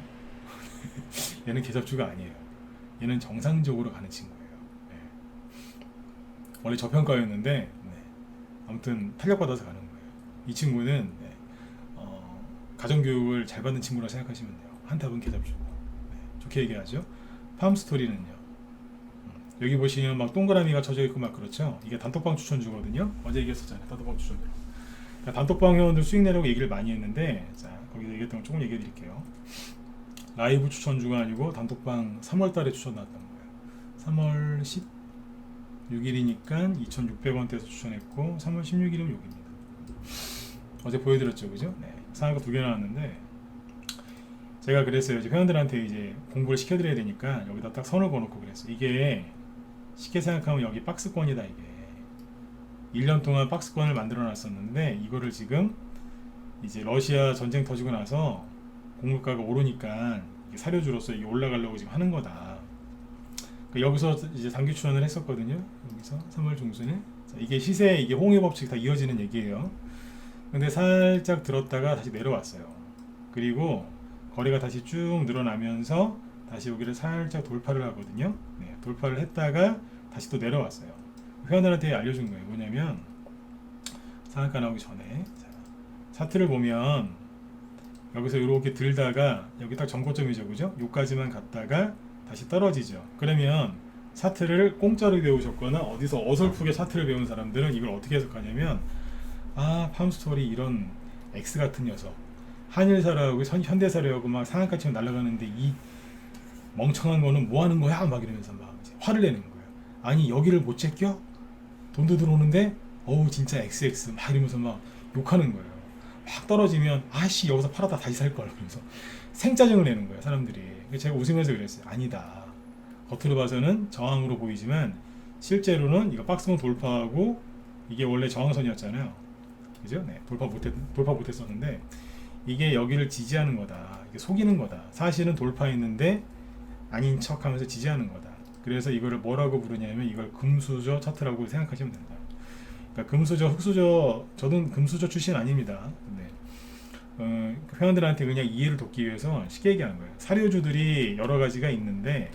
얘는 개잡주가 아니에요. 얘는 정상적으로 가는 친구예요. 네. 원래 저평가였는데 네. 아무튼 탄력받아서 가는 거예요. 이 친구는 네. 가정교육을 잘 받는 친구라 생각하시면 돼요. 한탑은 개잡주고. 네. 좋게 얘기하죠. 팜스토리는요. 여기 보시면 막 동그라미가 쳐져 있고 막 그렇죠. 이게 단톡방 추천주거든요. 어제 얘기했었잖아요. 단톡방 추천주. 단톡방 회원들 수익 내라고 얘기를 많이 했는데, 자 거기서 얘기했던 거 조금 얘기해 드릴게요. 라이브 추천주가 아니고 단톡방 3월달에 추천 나왔던 거예요. 3월 16일이니까 2,600원대에서 추천했고 3월 16일이면 여기입니다. 어제 보여드렸죠, 그죠? 네. 상한가 2개 나왔는데 제가 그랬어요. 이제 회원들한테 이제 공부를 시켜드려야 되니까 여기다 딱 선을 그어놓고 그랬어요. 이게 쉽게 생각하면 여기 박스권이다 이게. 1년 동안 박스권을 만들어 놨었는데 이거를 지금 이제 러시아 전쟁 터지고 나서 공급가가 오르니까 사료주로서 이게 올라가려고 지금 하는 거다. 그러니까 여기서 이제 단기 추천을 했었거든요. 여기서 3월 중순에. 자, 이게 시세, 이게 홍해 법칙 다 이어지는 얘기예요. 근데 살짝 들었다가 다시 내려왔어요. 그리고 거래가 다시 쭉 늘어나면서 다시 여기를 살짝 돌파를 하거든요. 네, 돌파를 했다가 다시 또 내려왔어요. 회원들한테 알려준 거예요. 뭐냐면 상한가 나오기 전에 자, 차트를 보면 여기서 이렇게 들다가 여기 딱 전고점이죠, 그죠? 여기까지만 갔다가 다시 떨어지죠. 그러면 차트를 공짜로 배우셨거나 어디서 어설프게 차트를 배운 사람들은 이걸 어떻게 해석하냐면, 아, 팜스토리 이런 X 같은 녀석, 한일사라고 현대사라고 막 상한가 치면 날아가는데 이 멍청한 거는 뭐 하는 거야? 막 이러면서 막 이제 화를 내는 거예요. 아니 여기를 못 제껴? 돈도 들어오는데 어우 진짜 XX 막 이러면서 막 욕하는 거예요. 막 떨어지면 아씨 여기서 팔았다 다시 살 걸, 그러면서 생짜증을 내는 거예요 사람들이. 제가 웃으면서 그랬어요. 아니다, 겉으로 봐서는 저항으로 보이지만 실제로는 이거 박스권 돌파하고 이게 원래 저항선이었잖아요, 그죠? 네, 돌파 못했었는데 이게 여기를 지지하는 거다, 이게 속이는 거다. 사실은 돌파했는데 아닌 척하면서 지지하는 거다. 그래서 이거를 뭐라고 부르냐면 이걸 금수저 차트라고 생각하시면 된다. 그러니까 금수저, 흑수저, 저는 금수저 출신 아닙니다. 근데 회원들한테 그냥 이해를 돕기 위해서 쉽게 얘기하는 거예요. 사료주들이 여러 가지가 있는데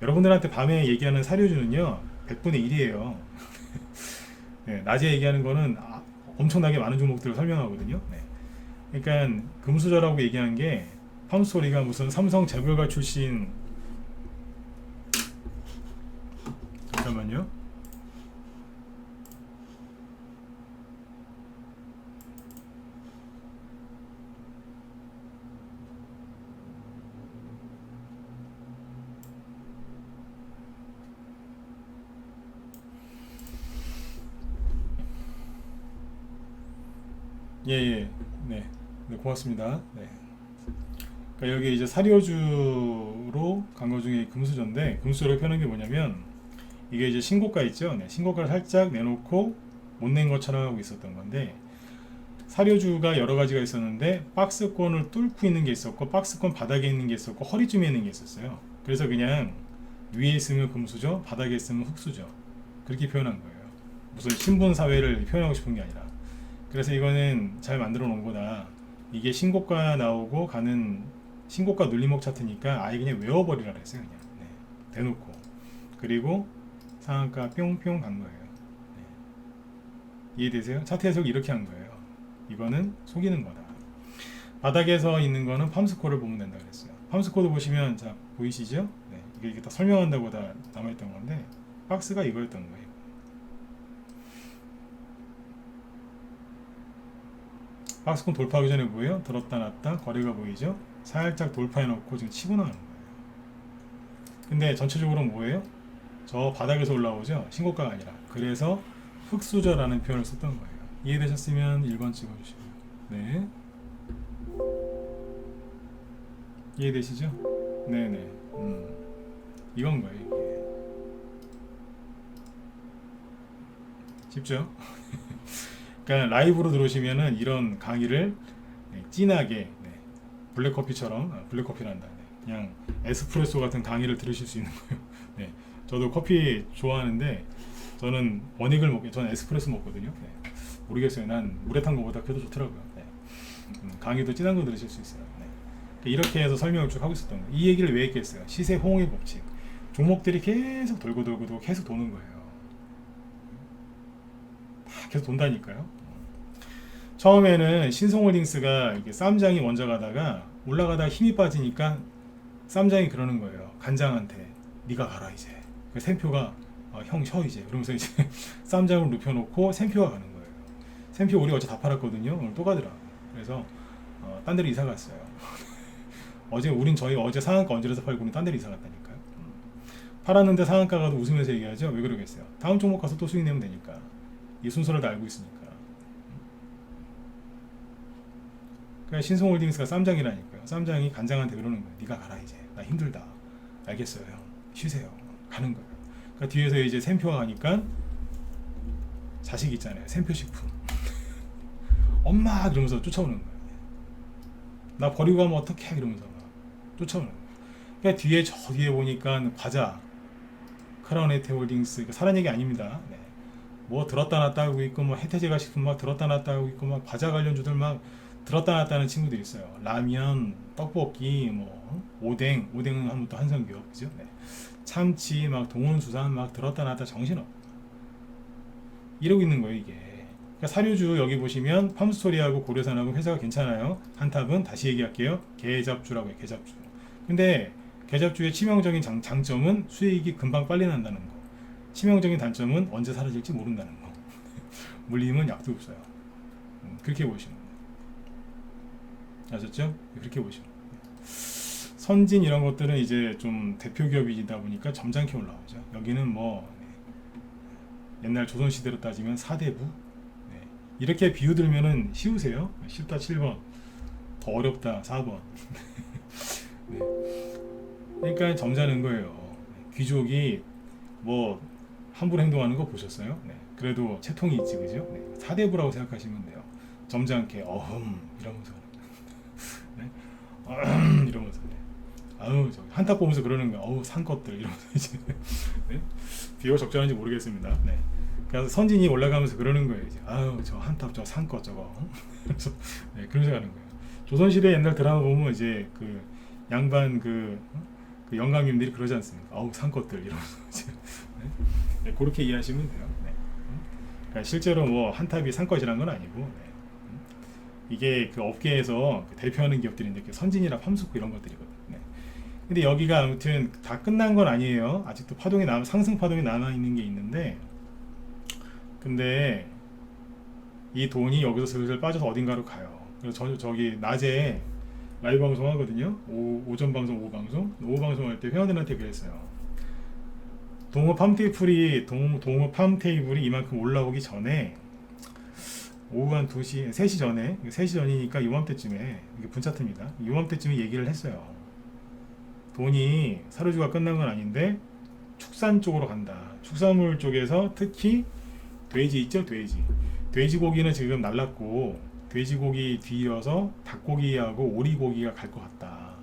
여러분들한테 밤에 얘기하는 사료주는요 100분의 1이에요. 네, 낮에 얘기하는 거는 엄청나게 많은 종목들을 설명하거든요. 네. 그러니까 금수저라고 얘기한 게 팜스토리가 무슨 삼성 재벌가 출신, 잠깐만요. 예예. 네. 네, 고맙습니다. 네. 그러니까 여기 이제 사료주로 간 거 중에 금수저인데, 금수저로 표현한 게 뭐냐면 이게 이제 신고가 있죠. 네, 신고가를 살짝 내놓고 못 낸 것처럼 하고 있었던 건데, 사료주가 여러 가지가 있었는데 박스권을 뚫고 있는 게 있었고 박스권 바닥에 있는 게 있었고 허리쯤에 있는 게 있었어요. 그래서 그냥 위에 있으면 금수저, 바닥에 있으면 흑수저, 그렇게 표현한 거예요. 무슨 신분 사회를 표현하고 싶은 게 아니라. 그래서 이거는 잘 만들어 놓은 거다. 이게 신고가 나오고 가는 신고가 눌림목 차트니까 아예 그냥 외워버리라 그랬어요. 그냥 네, 대놓고. 그리고 상한가 뿅뿅 간 거예요. 네. 이해되세요? 차트 해석 이렇게 한 거예요. 이거는 속이는 거다. 바닥에서 있는 거는 팜스코어를 보면 된다 그랬어요. 팜스코어도 보시면 자 보이시죠? 네, 이게 다 설명한다고 다 남아있던 건데 박스가 이거였던 거예요. 박스권 돌파하기 전에 뭐예요? 들었다 놨다 거래가 보이죠? 살짝 돌파해놓고 지금 치고 나가는 거예요. 근데 전체적으로 뭐예요? 저 바닥에서 올라오죠? 신고가가 아니라. 그래서 흑수저라는 표현을 썼던 거예요. 이해되셨으면 1번 찍어주시고요. 네. 이해되시죠? 네네. 이건 거예요. 이게. 쉽죠? 그러니까 라이브로 들어오시면은 이런 강의를 진하게 블랙커피처럼 블랙커피란다. 그냥 에스프레소 같은 강의를 들으실 수 있는 거예요. 네, 저도 커피 좋아하는데 저는 원익을 먹고 저는 에스프레소 먹거든요. 네, 모르겠어요. 난 물에 탄 거보다 그래도 좋더라고요. 네. 강의도 진한 거 들으실 수 있어요. 네. 이렇게 해서 설명을 쭉 하고 있었던 거예요. 이 얘기를 왜 했겠어요? 시세 호응의 법칙. 종목들이 계속 돌고 계속 도는 거예요. 계속 돈다니까요. 처음에는 신성홀딩스가 이게 쌈장이 먼저 가다가 올라가다가 힘이 빠지니까 쌈장이 그러는 거예요. 간장한테 네가 가라 이제. 샘표가 형 쉬어 이제. 그러면서 이제 쌈장을 눕혀놓고 샘표가 가는 거예요. 샘표 우리 어제 다 팔았거든요. 오늘 또 가더라. 그래서 딴 데로 이사 갔어요. 저희 어제 상한가 얹으려서 팔고 딴 데로 이사 갔다니까요. 팔았는데 상한가가 웃으면서 얘기하죠. 왜 그러겠어요? 다음 종목 가서 또 수익 내면 되니까. 이 순서를 다 알고 있으니까. 그러니까 신성홀딩스가 쌈장이라니까요. 쌈장이 간장한테 그러는 거예요. 네가 가라 이제. 나 힘들다. 알겠어요 형. 쉬세요. 가는 거예요. 그러니까 뒤에서 이제 샘표가 가니까 자식 있잖아요. 샘표식품. 엄마 그러면서 쫓아오는 거예요. 나 버리고 가면 어떡해 이러면서 막 쫓아오는 거예요. 그러니까 저 뒤에 보니까 과자 크라운에테홀딩스, 사람 얘기 아닙니다. 네. 뭐 들었다 놨다 하고 있고 뭐 해태제가 식품 막 들었다 놨다 하고 있고 막 과자 관련주들 막 들었다 놨다 하는 친구들이 있어요. 라면, 떡볶이, 뭐 오뎅은 하면 또 한성기업 그죠? 네. 참치 막 동원수산 막 들었다 놨다 정신없 이러고 있는 거예요 이게. 그러니까 사료주 여기 보시면 팜스토리하고 고려산하고 회사가 괜찮아요. 한탑은 다시 얘기할게요. 계잡주라고 해요. 계잡주. 근데 계잡주의 치명적인 장점은 수익이 금방 빨리 난다는 거. 치명적인 단점은 언제 사라질지 모른다는 거. 물리면 약도 없어요. 그렇게 보시면 아셨죠? 그렇게 보시면 선진 이런 것들은 이제 좀 대표 기업이다 보니까 점잖게 올라오죠. 여기는 뭐 옛날 조선시대로 따지면 4대부 이렇게 비유 들면은 쉬우세요. 쉽다 7번, 더 어렵다 4번. 네. 그러니까 점잖은 거예요. 귀족이 뭐 함부로 행동하는 거 보셨어요? 네. 그래도 채통이 있지 그죠? 네. 4대부라고 생각하시면 돼요. 점잖게 이러면서 네. 이러면서 네. 아우 저 한탑 보면서 그러는 거야. 어우 산 것들 이러면서 이제 네. 비유가 적절한지 모르겠습니다. 네. 그래서 선진이 올라가면서 그러는 거예요. 이제 아유 저 한탑 저 산것 저거. 그래서 네, 그런 생각하는 거예요. 조선시대 옛날 드라마 보면 이제 그 양반 그 영감님들이 그러지 않습니까? 어우 산 것들 이러면서 이제 네, 그렇게 이해하시면 돼요. 네. 그러니까 실제로 뭐 한탑이 산 것이란 건 아니고 네. 이게 그 업계에서 그 대표하는 기업들인데 선진이나 팜스코 이런 것들이거든요. 네. 근데 여기가 아무튼 다 끝난 건 아니에요. 아직도 파동이 상승 파동이 남아 있는 게 있는데. 근데 이 돈이 여기서 슬슬 빠져서 어딘가로 가요. 그래서 저기 낮에 라이브 방송 하거든요. 오전 방송, 오후 방송. 오후 방송 할 때 회원들한테 그랬어요. 동호 팜 테이블이 이만큼 올라오기 전에 오후 한 2시, 3시 전에 3시 전이니까 요맘때쯤에 이게 분차트입니다. 요맘때쯤에 얘기를 했어요. 돈이 사료주가 끝난 건 아닌데 축산 쪽으로 간다. 축산물 쪽에서 특히 돼지 있죠? 돼지고기는 지금 날랐고 돼지고기 뒤이어서 닭고기하고 오리고기가 갈 것 같다.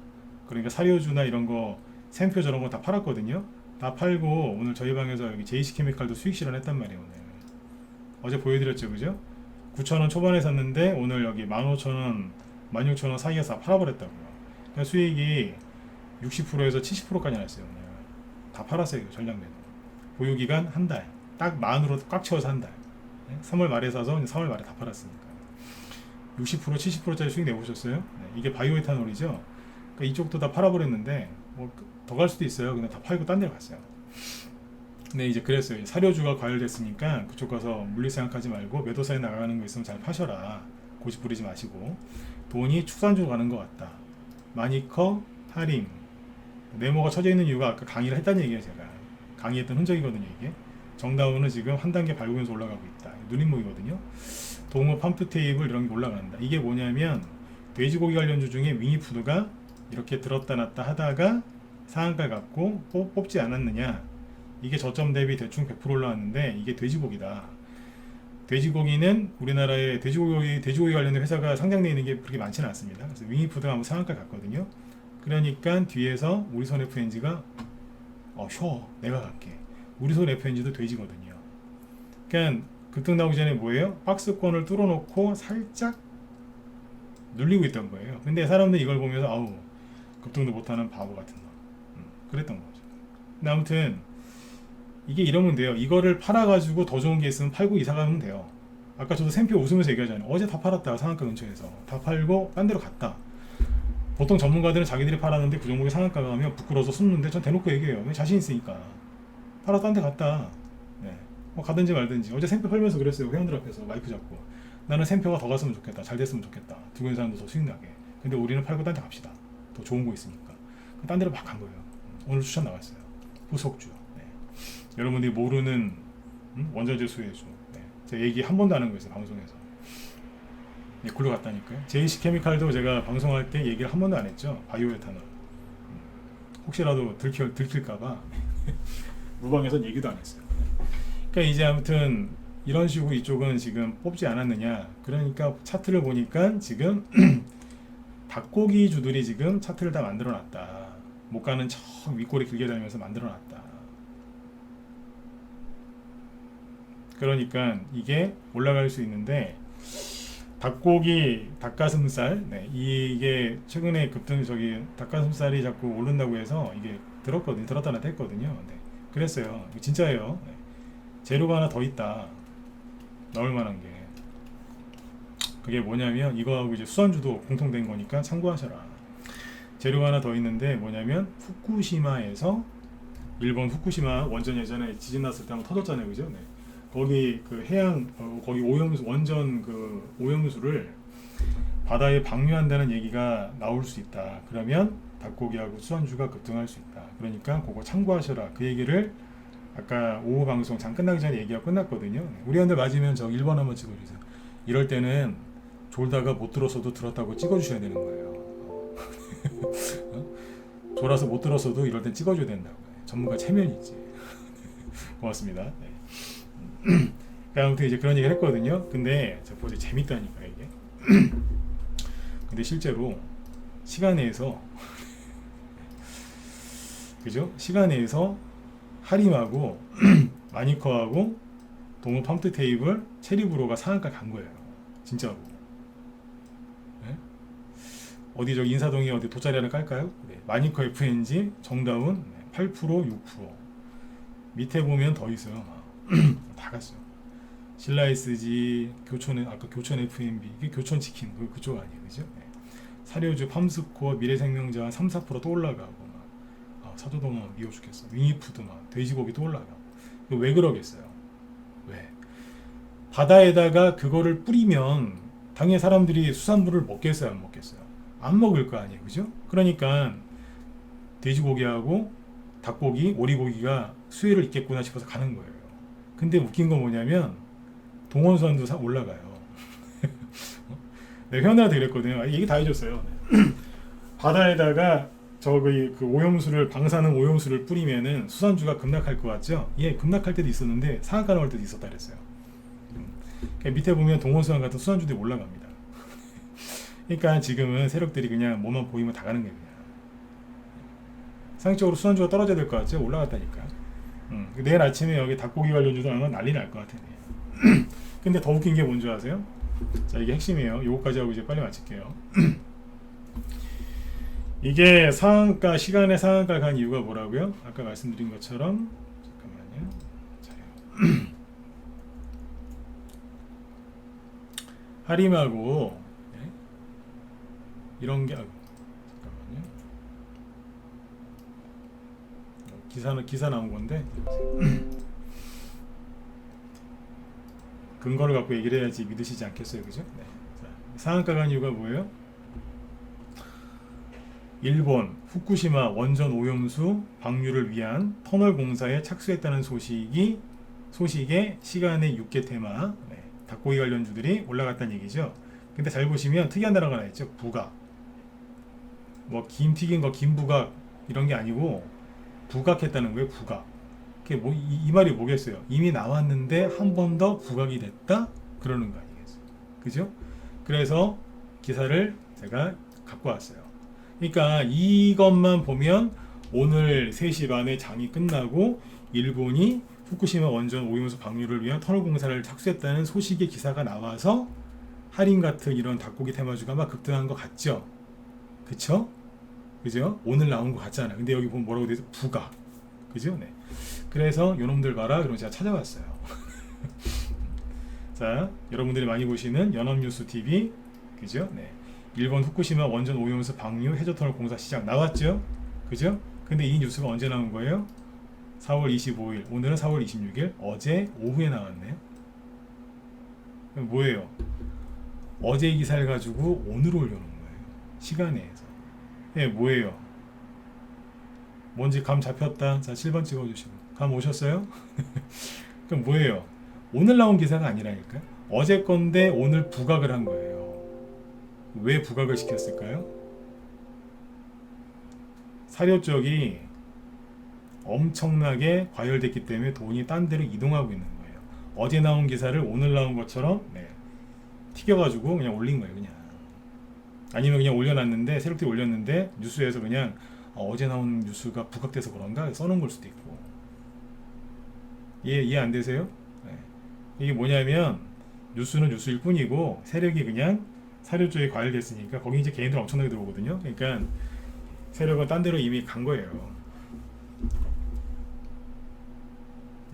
그러니까 사료주나 이런 거 샘표 저런 거 다 팔았거든요. 다 팔고 오늘 저희 방에서 여기 JC케미칼도 수익 실현했단 말이에요. 오늘 어제 보여드렸죠, 그죠? 9,000원 초반에 샀는데 오늘 여기 15,000원, 16,000원 사이에서 다 팔아버렸다고요. 그러니까 수익이 60%에서 70%까지 났어요. 오늘 다 팔았어요. 전량 매도. 보유기간 한 달. 딱 만으로 꽉 채워서 한 달. 3월 말에 사서 3월 말에 다 팔았으니까 60% 70%짜리 수익 내보셨어요? 네, 이게 바이오에탄올이죠. 그러니까 이쪽도 다 팔아버렸는데 뭐 더 갈 수도 있어요. 그냥 다 팔고 딴 데로 갔어요. 근데 이제 그랬어요. 사료주가 과열됐으니까 그쪽 가서 물리 생각하지 말고 매도사에 나가는 거 있으면 잘 파셔라. 고집 부리지 마시고 돈이 축산주로 가는 것 같다. 마니커, 타림 네모가 쳐져 있는 이유가 아까 강의를 했다는 얘기예요. 제가 강의했던 흔적이거든요. 이게 정다운은 지금 한 단계 밟으면서 올라가고 있다. 누림목이거든요. 동호 팜프 테이블 이런 게 올라간다. 이게 뭐냐면 돼지고기 관련주 중에 윙이푸드가 이렇게 들었다 놨다 하다가 상한가 갖고 뽑지 않았느냐. 이게 저점 대비 대충 100% 올라왔는데 이게 돼지고기다. 돼지고기는 우리나라에 돼지고기 관련된 회사가 상장되어 있는 게 그렇게 많지는 않습니다. 그래서 윙이푸드가 한번 상한가 갔거든요. 그러니까 뒤에서 우리손 FNG가 쉬어 내가 갈게. 우리손 FNG도 돼지거든요. 그러니까 급등 나오기 전에 뭐예요? 박스권을 뚫어놓고 살짝 눌리고 있던 거예요. 근데 사람들이 이걸 보면서 아우 급등도 못하는 바보 같은 놈 그랬던 거죠. 근데 아무튼 이게 이러면 돼요. 이거를 팔아가지고 더 좋은 게 있으면 팔고 이사 가면 돼요. 아까 저도 샘표 웃으면서 얘기하잖아요. 어제 다 팔았다. 상한가 근처에서 다 팔고 딴 데로 갔다. 보통 전문가들은 자기들이 팔았는데 그 종목에 상한가가 가면 부끄러워서 숨는데 전 대놓고 얘기해요. 자신 있으니까 팔아서 딴 데 갔다. 네. 뭐 가든지 말든지. 어제 샘표 팔면서 그랬어요. 회원들 앞에서 마이크 잡고 나는 샘표가 더 갔으면 좋겠다. 잘 됐으면 좋겠다. 두고 있는 사람도 더 수익 나게. 근데 우리는 팔고 딴 데 갑시다. 더 좋은 거 있으니까. 딴 데로 막 간 거예요. 오늘 추천 나왔어요. 후속주. 네. 여러분들이 모르는 원자재 수혜주. 네. 제가 얘기 한 번도 안 한 거였어요. 방송에서. 네, 굴러갔다니까요. JC케미칼도 제가 방송할 때 얘기를 한 번도 안 했죠. 바이오에탄올. 혹시라도 들킬까봐 무방에선 얘기도 안 했어요. 그러니까 이제 아무튼 이런 식으로 이쪽은 지금 뽑지 않았느냐. 그러니까 차트를 보니까 지금 닭고기 주들이 지금 차트를 다 만들어 놨다. 못 가는 저 윗골이 길게 다니면서 만들어 놨다. 그러니까 이게 올라갈 수 있는데 닭고기, 닭가슴살, 네, 이게 최근에 급등 닭가슴살이 자꾸 오른다고 해서 이게 들었다 놨다 했거든요. 네, 그랬어요. 진짜예요. 네, 재료가 하나 더 있다. 넣을 만한 게 그게 뭐냐면 이거하고 이제 수산주도 공통된 거니까 참고하셔라. 재료가 하나 더 있는데 뭐냐면 후쿠시마에서 일본 후쿠시마 원전 예전에 지진 났을 때 한번 터졌잖아요, 그죠? 네. 거기 그 해양 거기 오염수 원전 그 오염수를 바다에 방류한다는 얘기가 나올 수 있다. 그러면 닭고기하고 수산주가 급등할 수 있다. 그러니까 그거 참고하셔라. 그 얘기를 아까 오후 방송 잠 끝나기 전에 얘기가 끝났거든요. 우리 한들 맞으면 저 1번 한번 찍어주세요. 이럴 때는 졸다가 못 들었어도 들었다고 찍어주셔야 되는 거예요. 졸아서 못 들었어도 이럴 땐 찍어줘야 된다고. 전문가 체면이지. 고맙습니다. 네. 아무튼 이제 그런 얘기를 했거든요. 근데 저 보세요. 재밌다니까 이게. 근데 실제로 시간 내에서 그죠? 시간 내에서 하림하고 마니커하고 동호 펌프 테이블 체리브로가 상한가 간 거예요. 진짜로. 네? 어디 저기 인사동에 어디 돗자리 하나 깔까요? 네. 마니커 FNG 정다운 8% 6% 밑에 보면 더 있어요. 다 갔어요. 신라 SG 교촌 아까 교촌 FNB 이게 교촌 치킨 그쪽 아니에요, 그죠? 네. 사료주 팜스코어 미래생명자 3-4%또 올라가고 막 사조동은 미워 죽겠어. 윙이푸드 막 돼지고기 또 올라가고 왜 그러겠어요? 왜? 바다에다가 그거를 뿌리면 당연히 사람들이 수산물을 먹겠어요, 안 먹겠어요? 안 먹을 거 아니에요, 그죠? 그러니까 돼지고기하고 닭고기, 오리고기가 수혜를 입겠구나 싶어서 가는 거예요. 근데 웃긴 건 뭐냐면 동원수산도 올라가요. 네, 회원들한테 그랬거든요. 얘기 다 해줬어요. 바다에다가 그 오염수를 방사능 오염수를 뿌리면은 수산주가 급락할 것 같죠? 예, 급락할 때도 있었는데 상한가 나올 때도 있었다 그랬어요. 그러니까 밑에 보면 동원수산 같은 수산주들이 올라갑니다. 그러니까 지금은 세력들이 그냥 뭐만 보이면 다 가는 거예요. 그냥. 상식적으로 수산주가 떨어져야 될 것 같죠? 올라갔다니까. 내일 아침에 여기 닭고기 관련주도 아마 난리 날 것 같아요. 근데 더 웃긴 게 뭔지 아세요? 자, 이게 핵심이에요. 요거까지 하고 이제 빨리 마칠게요. 이게 상한가 시간에 상한가 간 이유가 뭐라고요? 아까 말씀드린 것처럼 잠깐만요. 하림하고 네? 이런 게 잠깐만요. 기사 나온 건데 근거를 갖고 얘기를 해야지 믿으시지 않겠어요, 그죠? 네. 자, 상한가 간 이유가 뭐예요? 일본 후쿠시마 원전 오염수 방류를 위한 터널 공사에 착수했다는 소식에 시간의 6개 테마 네, 닭고기 관련주들이 올라갔다는 얘기죠. 근데 잘 보시면 특이한 단어가 나와 있죠. 부각. 뭐 김 튀긴 거 김부각 이런 게 아니고 부각했다는 거예요. 부각. 그게 뭐 이 말이 뭐겠어요? 이미 나왔는데 한 번 더 부각이 됐다? 그러는 거 아니겠어요? 그죠? 그래서 기사를 제가 갖고 왔어요. 그러니까 이것만 보면 오늘 3시 반에 장이 끝나고 일본이 후쿠시마 원전 오염수 방류를 위한 터널 공사를 착수했다는 소식의 기사가 나와서 할인 같은 이런 닭고기 테마주가 막 급등한 것 같죠? 그쵸? 그죠? 오늘 나온 것 같잖아요. 근데 여기 보면 뭐라고 되어 있어? 부각. 그죠? 네. 그래서 요놈들 봐라. 그럼 제가 찾아봤어요. 자, 여러분들이 많이 보시는 연합뉴스 TV. 그죠? 네. 일본 후쿠시마 원전 오염수 방류 해저터널 공사 시작 나왔죠? 그죠? 근데 이 뉴스가 언제 나온 거예요? 4월 25일. 오늘은 4월 26일. 어제 오후에 나왔네요. 그럼 뭐예요? 어제 기사를 가지고 오늘 올려놓은 거예요. 시간에서. 예, 뭐예요? 뭔지 감 잡혔다. 자, 7번 찍어주시고. 감 오셨어요? 그럼 뭐예요? 오늘 나온 기사가 아니라니까요. 어제 건데 오늘 부각을 한 거예요. 왜 부각을 시켰을까요? 사료 쪽이 엄청나게 과열됐기 때문에 돈이 딴 데로 이동하고 있는 거예요. 어제 나온 기사를 오늘 나온 것처럼 네, 튀겨가지고 그냥 올린 거예요. 그냥 아니면 그냥 올려놨는데 새롭게 올렸는데 뉴스에서 그냥 어제 나온 뉴스가 부각돼서 그런가 써놓은 걸 수도 있고 이해 안 되세요? 네. 이게 뭐냐면 뉴스는 뉴스일 뿐이고 세력이 그냥 사료 쪽에 과열됐으니까 거기 이제 개인들 엄청나게 들어오거든요. 그러니까 세력은 딴 데로 이미 간 거예요.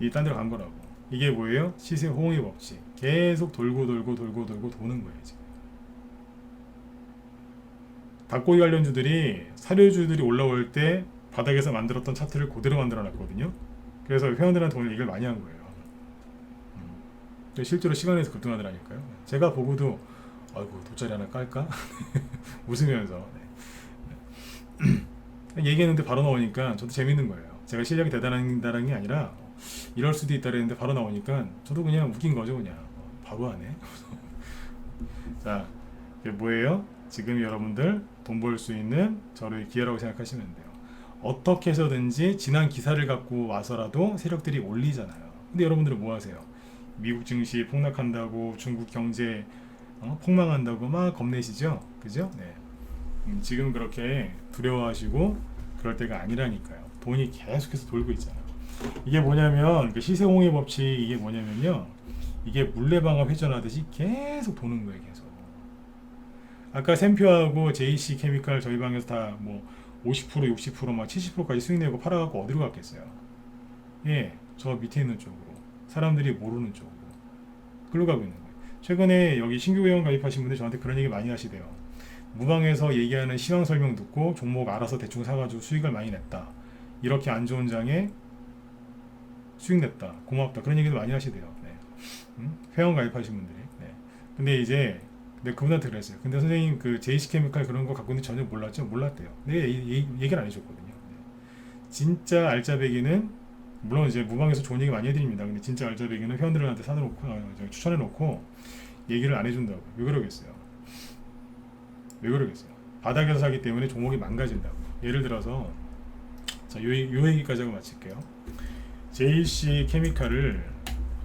이 딴 데로 간 거라고. 이게 뭐예요? 시세 호응의 법칙. 계속 돌고 도는 거예요. 지금. 닭고기 관련주들이 사료주들이 올라올 때 바닥에서 만들었던 차트를 그대로 만들어 놨거든요. 그래서 회원들한테 오늘 얘기를 많이 한 거예요. 실제로 시간에서 급등하더라니까요. 제가 보고도 아이고 돗자리 하나 깔까? 웃으면서 얘기했는데 바로 나오니까 저도 재밌는 거예요. 제가 실력이 대단하다는 게 아니라 이럴 수도 있다 그랬는데 바로 나오니까 저도 그냥 웃긴 거죠. 그냥 바로 하네. 자, 이게 뭐예요? 지금 여러분들 돈 벌 수 있는 저를 기회라고 생각하시면 돼요. 어떻게 해서든지 지난 기사를 갖고 와서라도 세력들이 올리잖아요. 근데 여러분들은 뭐 하세요? 미국 증시 폭락한다고, 중국 경제 폭망한다고 막 겁내시죠? 그죠? 네. 지금 그렇게 두려워하시고 그럴 때가 아니라니까요. 돈이 계속해서 돌고 있잖아요. 이게 뭐냐면 그 시세홍의 법칙, 이게 뭐냐면요, 이게 물레방아 회전하듯이 계속 도는 거예요. 계속. 아까 샘표하고 JC 케미칼 저희 방에서 다 뭐 50%, 60%, 막 70%까지 수익 내고 팔아갖고 어디로 갔겠어요? 예, 저 밑에 있는 쪽으로, 사람들이 모르는 쪽으로 글로 가고 있는 거예요. 최근에 여기 신규 회원 가입하신 분들 저한테 그런 얘기 많이 하시대요. 무방에서 얘기하는 시황 설명 듣고 종목 알아서 대충 사가지고 수익을 많이 냈다. 이렇게 안 좋은 장에 수익 냈다. 고맙다. 그런 얘기도 많이 하시대요. 네. 회원 가입하신 분들이. 네. 근데 이제 그분한테 그랬어요. 근데 선생님 그 JC 케미칼 그런 거 갖고 있는지 전혀 몰랐죠? 몰랐대요. 네, 얘기를 안 해줬거든요. 네. 진짜 알짜배기는 물론 이제 무방에서 좋은 얘기 많이 해드립니다. 근데 진짜 알짜배기는 회원들한테 사놓고 추천해놓고 얘기를 안 해준다고. 왜 그러겠어요? 왜 그러겠어요? 바닥에서 사기 때문에 종목이 망가진다고. 예를 들어서 자, 요 얘기까지 하고 마칠게요. JC 케미칼을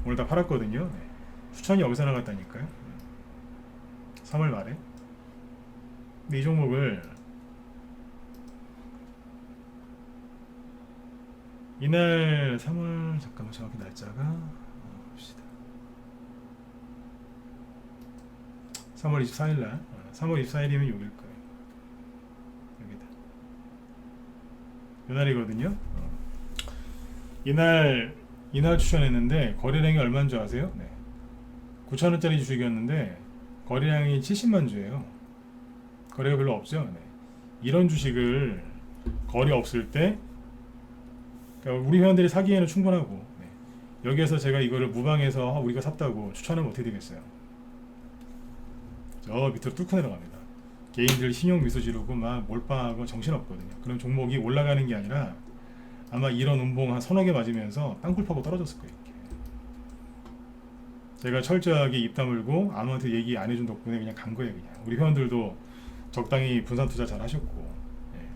오늘 다 팔았거든요. 네. 추천이 여기서 나갔다니까요. 3월 말에. 근데 이 종목을 이날 3월 잠깐만 정확히 날짜가 봅시다. 3월 24일 날 3월 24일이면 여길 거예요. 여기다. 이날이거든요. 이날 추천했는데 거래량이 얼마인 줄 아세요? 네. 9,000원짜리 주식이었는데 거래량이 70만 주예요. 거래가 별로 없죠. 네. 이런 주식을 거래 없을 때 그러니까 우리 회원들이 사기에는 충분하고, 네. 여기에서 제가 이거를 무방해서 우리가 샀다고 추천하면 어떻게 되겠어요? 저 밑으로 뚫고 내려갑니다. 개인들 신용 미소 지르고 막 몰빵하고 정신없거든요. 그럼 종목이 올라가는 게 아니라 아마 이런 운봉 한 서너 개 맞으면서 땅굴 파고 떨어졌을 거예요. 이렇게. 제가 철저하게 입 다물고 아무한테 얘기 안 해준 덕분에 그냥 간 거예요. 그냥 우리 회원들도 적당히 분산 투자 잘 하셨고, 예.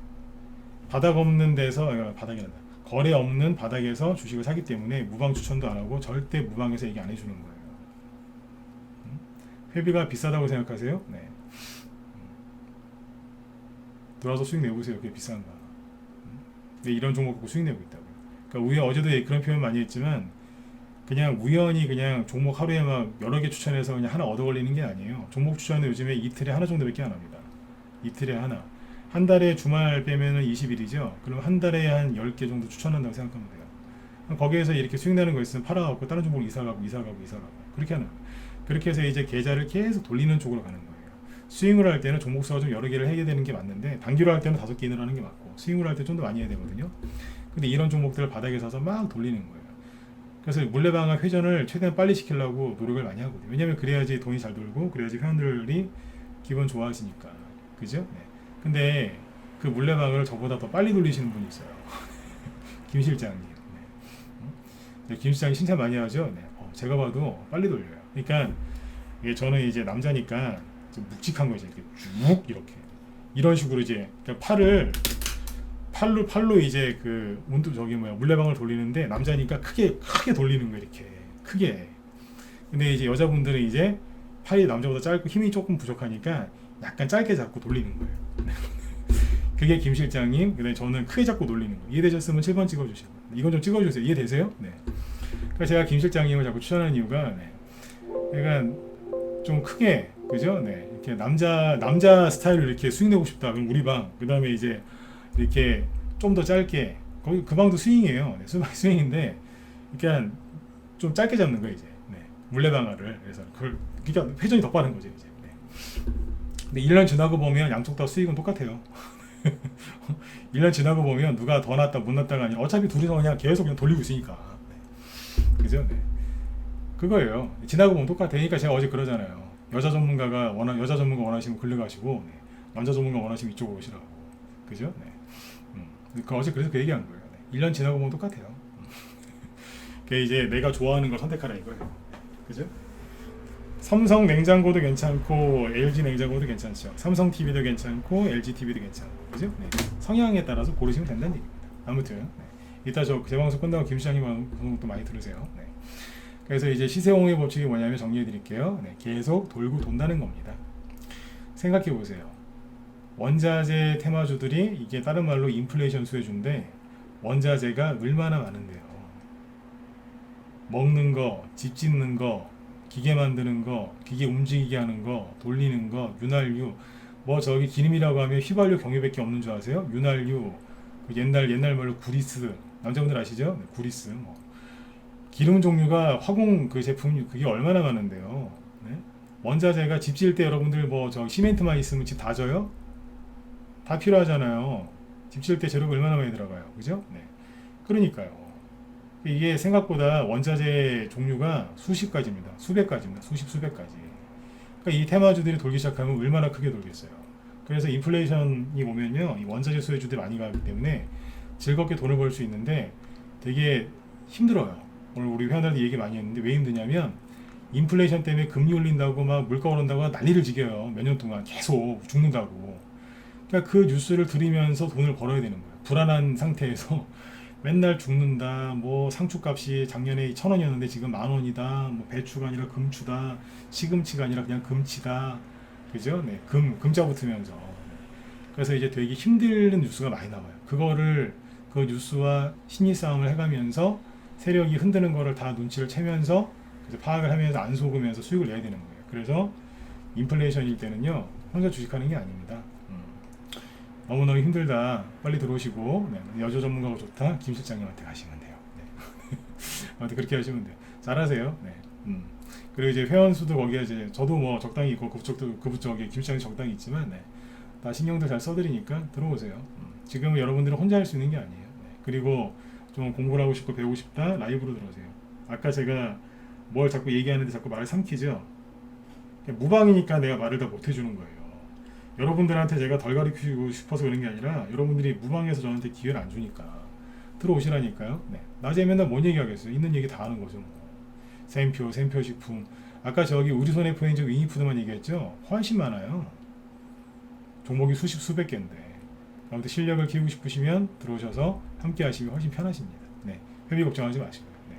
바닥 없는 데서 바닥이 난다. 거래 없는 바닥에서 주식을 사기 때문에 무방 추천도 안 하고 절대 무방에서 얘기 안 해주는 거예요. 회비가 비싸다고 생각하세요? 네. 들어와서 수익 내보세요. 그게 비싼가? 근데 이런 종목 갖고 수익 내고 있다고요. 그러니까 어제도 그런 표현 많이 했지만 그냥 우연히 그냥 종목 하루에 막 여러 개 추천해서 그냥 하나 얻어 걸리는 게 아니에요. 종목 추천은 요즘에 이틀에 하나 정도밖에 안 합니다. 이틀에 하나. 한 달에 주말 빼면은 20일이죠. 그럼 한 달에 한 10개 정도 추천한다고 생각하면 돼요. 거기에서 이렇게 수익 나는 거 있으면 팔아갖고 다른 종목을 이사가고 그렇게 하는 거예요. 그렇게 해서 이제 계좌를 계속 돌리는 쪽으로 가는 거예요. 스윙을 할 때는 종목 수가 좀 여러 개를 해야 되는 게 맞는데 단기로 할 때는 5개 이내로 하는 게 맞고 스윙을 할 때 좀 더 많이 해야 되거든요. 근데 이런 종목들을 바닥에 사서 막 돌리는 거예요. 그래서 물레방아 회전을 최대한 빨리 시키려고 노력을 많이 하거든요. 왜냐면 그래야지 돈이 잘 돌고 그래야지 회원들이 기분 좋아하시니까. 그죠? 네. 근데 그 물레방아를 저보다 더 빨리 돌리시는 분이 있어요. 김 실장님. 네. 김 실장이 칭찬 많이 하죠. 네. 제가 봐도 빨리 돌려요. 그러니까 이게 저는 이제 남자니까 좀 묵직한 거죠. 이렇게 쭉 이렇게 이런 식으로 이제 팔로 이제 그 물레방을 돌리는데 남자니까 크게 돌리는 거 이렇게 크게. 근데 이제 여자분들은 이제 팔이 남자보다 짧고 힘이 조금 부족하니까 약간 짧게 잡고 돌리는 거예요. 그게 김 실장님. 근데 저는 크게 잡고 돌리는 거. 이해되셨으면 7번 찍어주시고 이건 좀 찍어주세요. 이해되세요? 네. 그래서 제가 김 실장님을 자꾸 추천하는 이유가 약간 좀 크게, 그죠? 네, 이렇게 남자 스타일로 이렇게 스윙되고 싶다. 그럼 우리 방. 그다음에 이제 이렇게 좀 더 짧게, 거기 그 방도 스윙이에요. 네, 스윙인데 그러니까 좀 짧게 잡는 거예요 이제. 네, 물레방아를. 그래서 그걸 그러니까 회전이 더 빠른 거죠 이제. 네. 근데 1년 지나고 보면 양쪽 다 수익은 똑같아요. 1년 지나고 보면 누가 더 낫다 못 낫다가 아니라 어차피 둘이서 그냥 계속 그냥 돌리고 있으니까. 네. 그죠? 네. 그거예요. 지나고 보면 똑같아. 그러니까 제가 어제 그러잖아요. 여자 전문가 원하시면 글로 가시고, 네. 남자 전문가 원하시면 이쪽으로 오시라고. 그죠? 네. 그 어제 그래서 그 얘기한 거예요. 네. 1년 지나고 보면 똑같아요. 그게 이제 내가 좋아하는 걸 선택하라 이거예요. 그죠? 삼성 냉장고도 괜찮고 LG 냉장고도 괜찮죠. 삼성 TV도 괜찮고 LG TV도 괜찮고, 그죠? 네. 성향에 따라서 고르시면 된다는 얘기입니다. 아무튼 네. 이따 저 제 방송 끝나고 김 시장님 방송도 많이 들으세요. 네. 그래서 이제 시세홍의 법칙이 뭐냐면 정리해 드릴게요. 네. 계속 돌고 돈다는 겁니다. 생각해 보세요. 원자재 테마주들이 이게 다른 말로 인플레이션 수혜주인데 원자재가 얼마나 많은데요. 먹는 거, 집 짓는 거, 기계 만드는 거, 기계 움직이게 하는 거, 돌리는 거, 윤활유, 뭐 저기 기름이라고 하면 휘발유 경유밖에 없는 줄 아세요? 윤활유, 그 옛날 말로 구리스, 남자분들 아시죠? 네, 구리스, 뭐 기름 종류가 화공 그 제품 그게 얼마나 많은데요. 네? 원자재가 집 지을 때 여러분들 뭐 저 시멘트만 있으면 집 다 져요? 다 필요하잖아요. 집 지을 때 재료가 얼마나 많이 들어가요, 그죠? 네. 그러니까요. 이게 생각보다 원자재 종류가 수십 가지입니다. 수백 가지입니다. 수백 가지. 그러니까 이 테마주들이 돌기 시작하면 얼마나 크게 돌겠어요. 그래서 인플레이션이 오면요, 이 원자재 수혜주들이 많이 가기 때문에 즐겁게 돈을 벌 수 있는데 되게 힘들어요. 오늘 우리 회원들한테 얘기 많이 했는데 왜 힘드냐면 인플레이션 때문에 금리 올린다고 막 물가 오른다고 난리를 지겨요. 몇 년 동안 계속 죽는다고. 그러니까 그 뉴스를 들으면서 돈을 벌어야 되는 거예요. 불안한 상태에서 맨날 죽는다. 뭐 상추값이 작년에 1,000원이었는데 지금 10,000원이다. 뭐 배추가 아니라 금추다. 시금치가 아니라 그냥 금치다. 그죠? 네, 금자 붙으면서. 그래서 이제 되게 힘든 뉴스가 많이 나와요. 그거를 그 뉴스와 심리 싸움을 해가면서 세력이 흔드는 거를 다 눈치를 채면서 그래서 파악을 하면서 안 속으면서 수익을 내야 되는 거예요. 그래서 인플레이션일 때는요, 혼자 주식하는 게 아닙니다. 너무너무 힘들다. 빨리 들어오시고, 네, 여자 전문가가 좋다. 김 실장님한테 가시면 돼요. 네. 아무튼 그렇게 하시면 돼요. 잘하세요. 네. 그리고 이제 회원 수도 거기에 이제 저도 뭐 적당히 있고 그쪽도 그 부쪽에 김 실장님 적당히 있지만, 네. 다 신경들 잘 써드리니까 들어오세요. 지금은 여러분들은 혼자 할 수 있는 게 아니에요. 네. 그리고 좀 공부를 하고 싶고 배우고 싶다. 라이브로 들어오세요. 아까 제가 뭘 자꾸 얘기하는데 자꾸 말을 삼키죠. 무방이니까 내가 말을 다 못 해주는 거예요. 여러분들한테 제가 덜 가르치고 싶어서 그런 게 아니라 여러분들이 무방해서 저한테 기회를 안 주니까 들어오시라니까요. 네. 낮에 맨날 뭔 얘기하겠어요. 있는 얘기 다 하는 거죠. 뭐. 샘표 식품. 아까 저기 우리 손에 포인 저 위니푸드만 얘기했죠. 훨씬 많아요. 종목이 수백 개인데. 아무튼 실력을 키우고 싶으시면 들어오셔서 함께 하시면 훨씬 편하십니다. 네. 회비 걱정하지 마시고요. 네.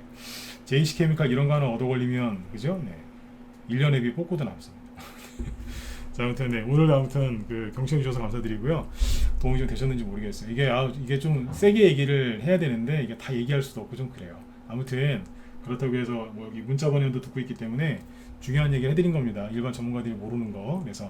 JC케미칼 이런 거 하나 얻어 걸리면 그죠? 네. 1년 회비 뽑고도 남습니다. 자, 아무튼 네, 오늘 아무튼 그 경청해 주셔서 감사드리고요. 도움이 좀 되셨는지 모르겠어요. 이게 좀 세게 얘기를 해야 되는데 이게 다 얘기할 수도 없고 좀 그래요. 아무튼 그렇다고 해서 뭐 여기 문자 번역도 듣고 있기 때문에 중요한 얘기를 해드린 겁니다. 일반 전문가들이 모르는 거. 그래서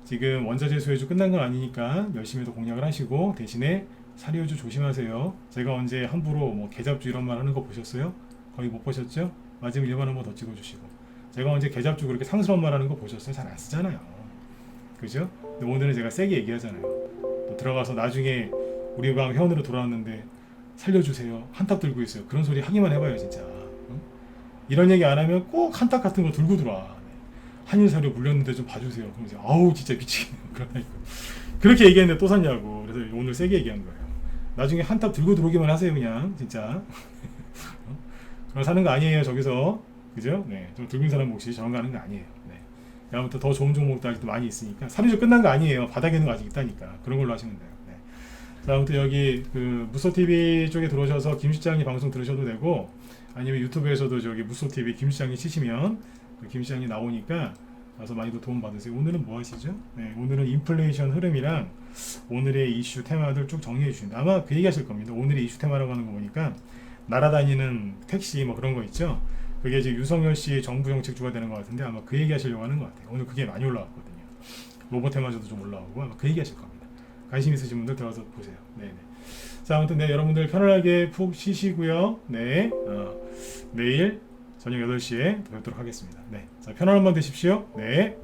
지금 원자재 수혜주 끝난 건 아니니까 열심히 더 공략을 하시고 대신에 사료주 조심하세요. 제가 언제 함부로 뭐 계잡주 이런 말 하는 거 보셨어요? 거의 못 보셨죠? 맞으면 1번 한번 더 찍어주시고. 제가 언제 계잡주 그렇게 상스러운 말 하는 거 보셨어요? 잘 안 쓰잖아요. 그죠? 근데 오늘은 제가 세게 얘기하잖아요. 또 들어가서 나중에 우리 방 회원으로 돌아왔는데 살려주세요. 한탑 들고 있어요. 그런 소리 하기만 해봐요, 진짜. 응? 이런 얘기 안 하면 꼭 한탑 같은 거 들고 들어와. 한일사료 물렸는데 좀 봐주세요. 그러면 이제 아우 진짜 미치겠네. 그러니까 그렇게 얘기했는데 또 샀냐고. 그래서 오늘 세게 얘기한 거예요. 나중에 한탑 들고 들어오기만 하세요, 그냥 진짜. 그럼 사는 거 아니에요, 저기서. 그죠? 네, 저 들고 있는 사람 몫이 저런 거 하는 거 아니에요. 아무튼 더 좋은 종목도 아직도 많이 있으니까 사료주 끝난 거 아니에요. 바닥에 있는 거 아직 있다니까. 그런 걸로 하시면 돼요. 네. 자, 아무튼 여기 그 무소TV 쪽에 들어오셔서 김 실장님 방송 들으셔도 되고 아니면 유튜브에서도 저기 무소TV 김 실장님 치시면 그 김 실장님 나오니까 가서 많이도 도움 받으세요. 오늘은 뭐 하시죠? 네, 오늘은 인플레이션 흐름이랑 오늘의 이슈 테마들 쭉 정리해 주신다. 아마 그 얘기 하실 겁니다. 오늘의 이슈 테마라고 하는 거 보니까 날아다니는 택시 뭐 그런 거 있죠. 그게 이제 유석열 씨의 정부 정책 주가 되는 것 같은데 아마 그 얘기 하시려고 하는 것 같아요. 오늘 그게 많이 올라왔거든요. 로봇해마저도 좀 올라오고 아마 그 얘기 하실 겁니다. 관심 있으신 분들 들어가서 보세요. 네네. 자, 아무튼 네, 여러분들 편안하게 푹 쉬시고요. 네, 내일 저녁 8시에 뵙도록 하겠습니다. 네, 자, 편안한 밤 되십시오. 네.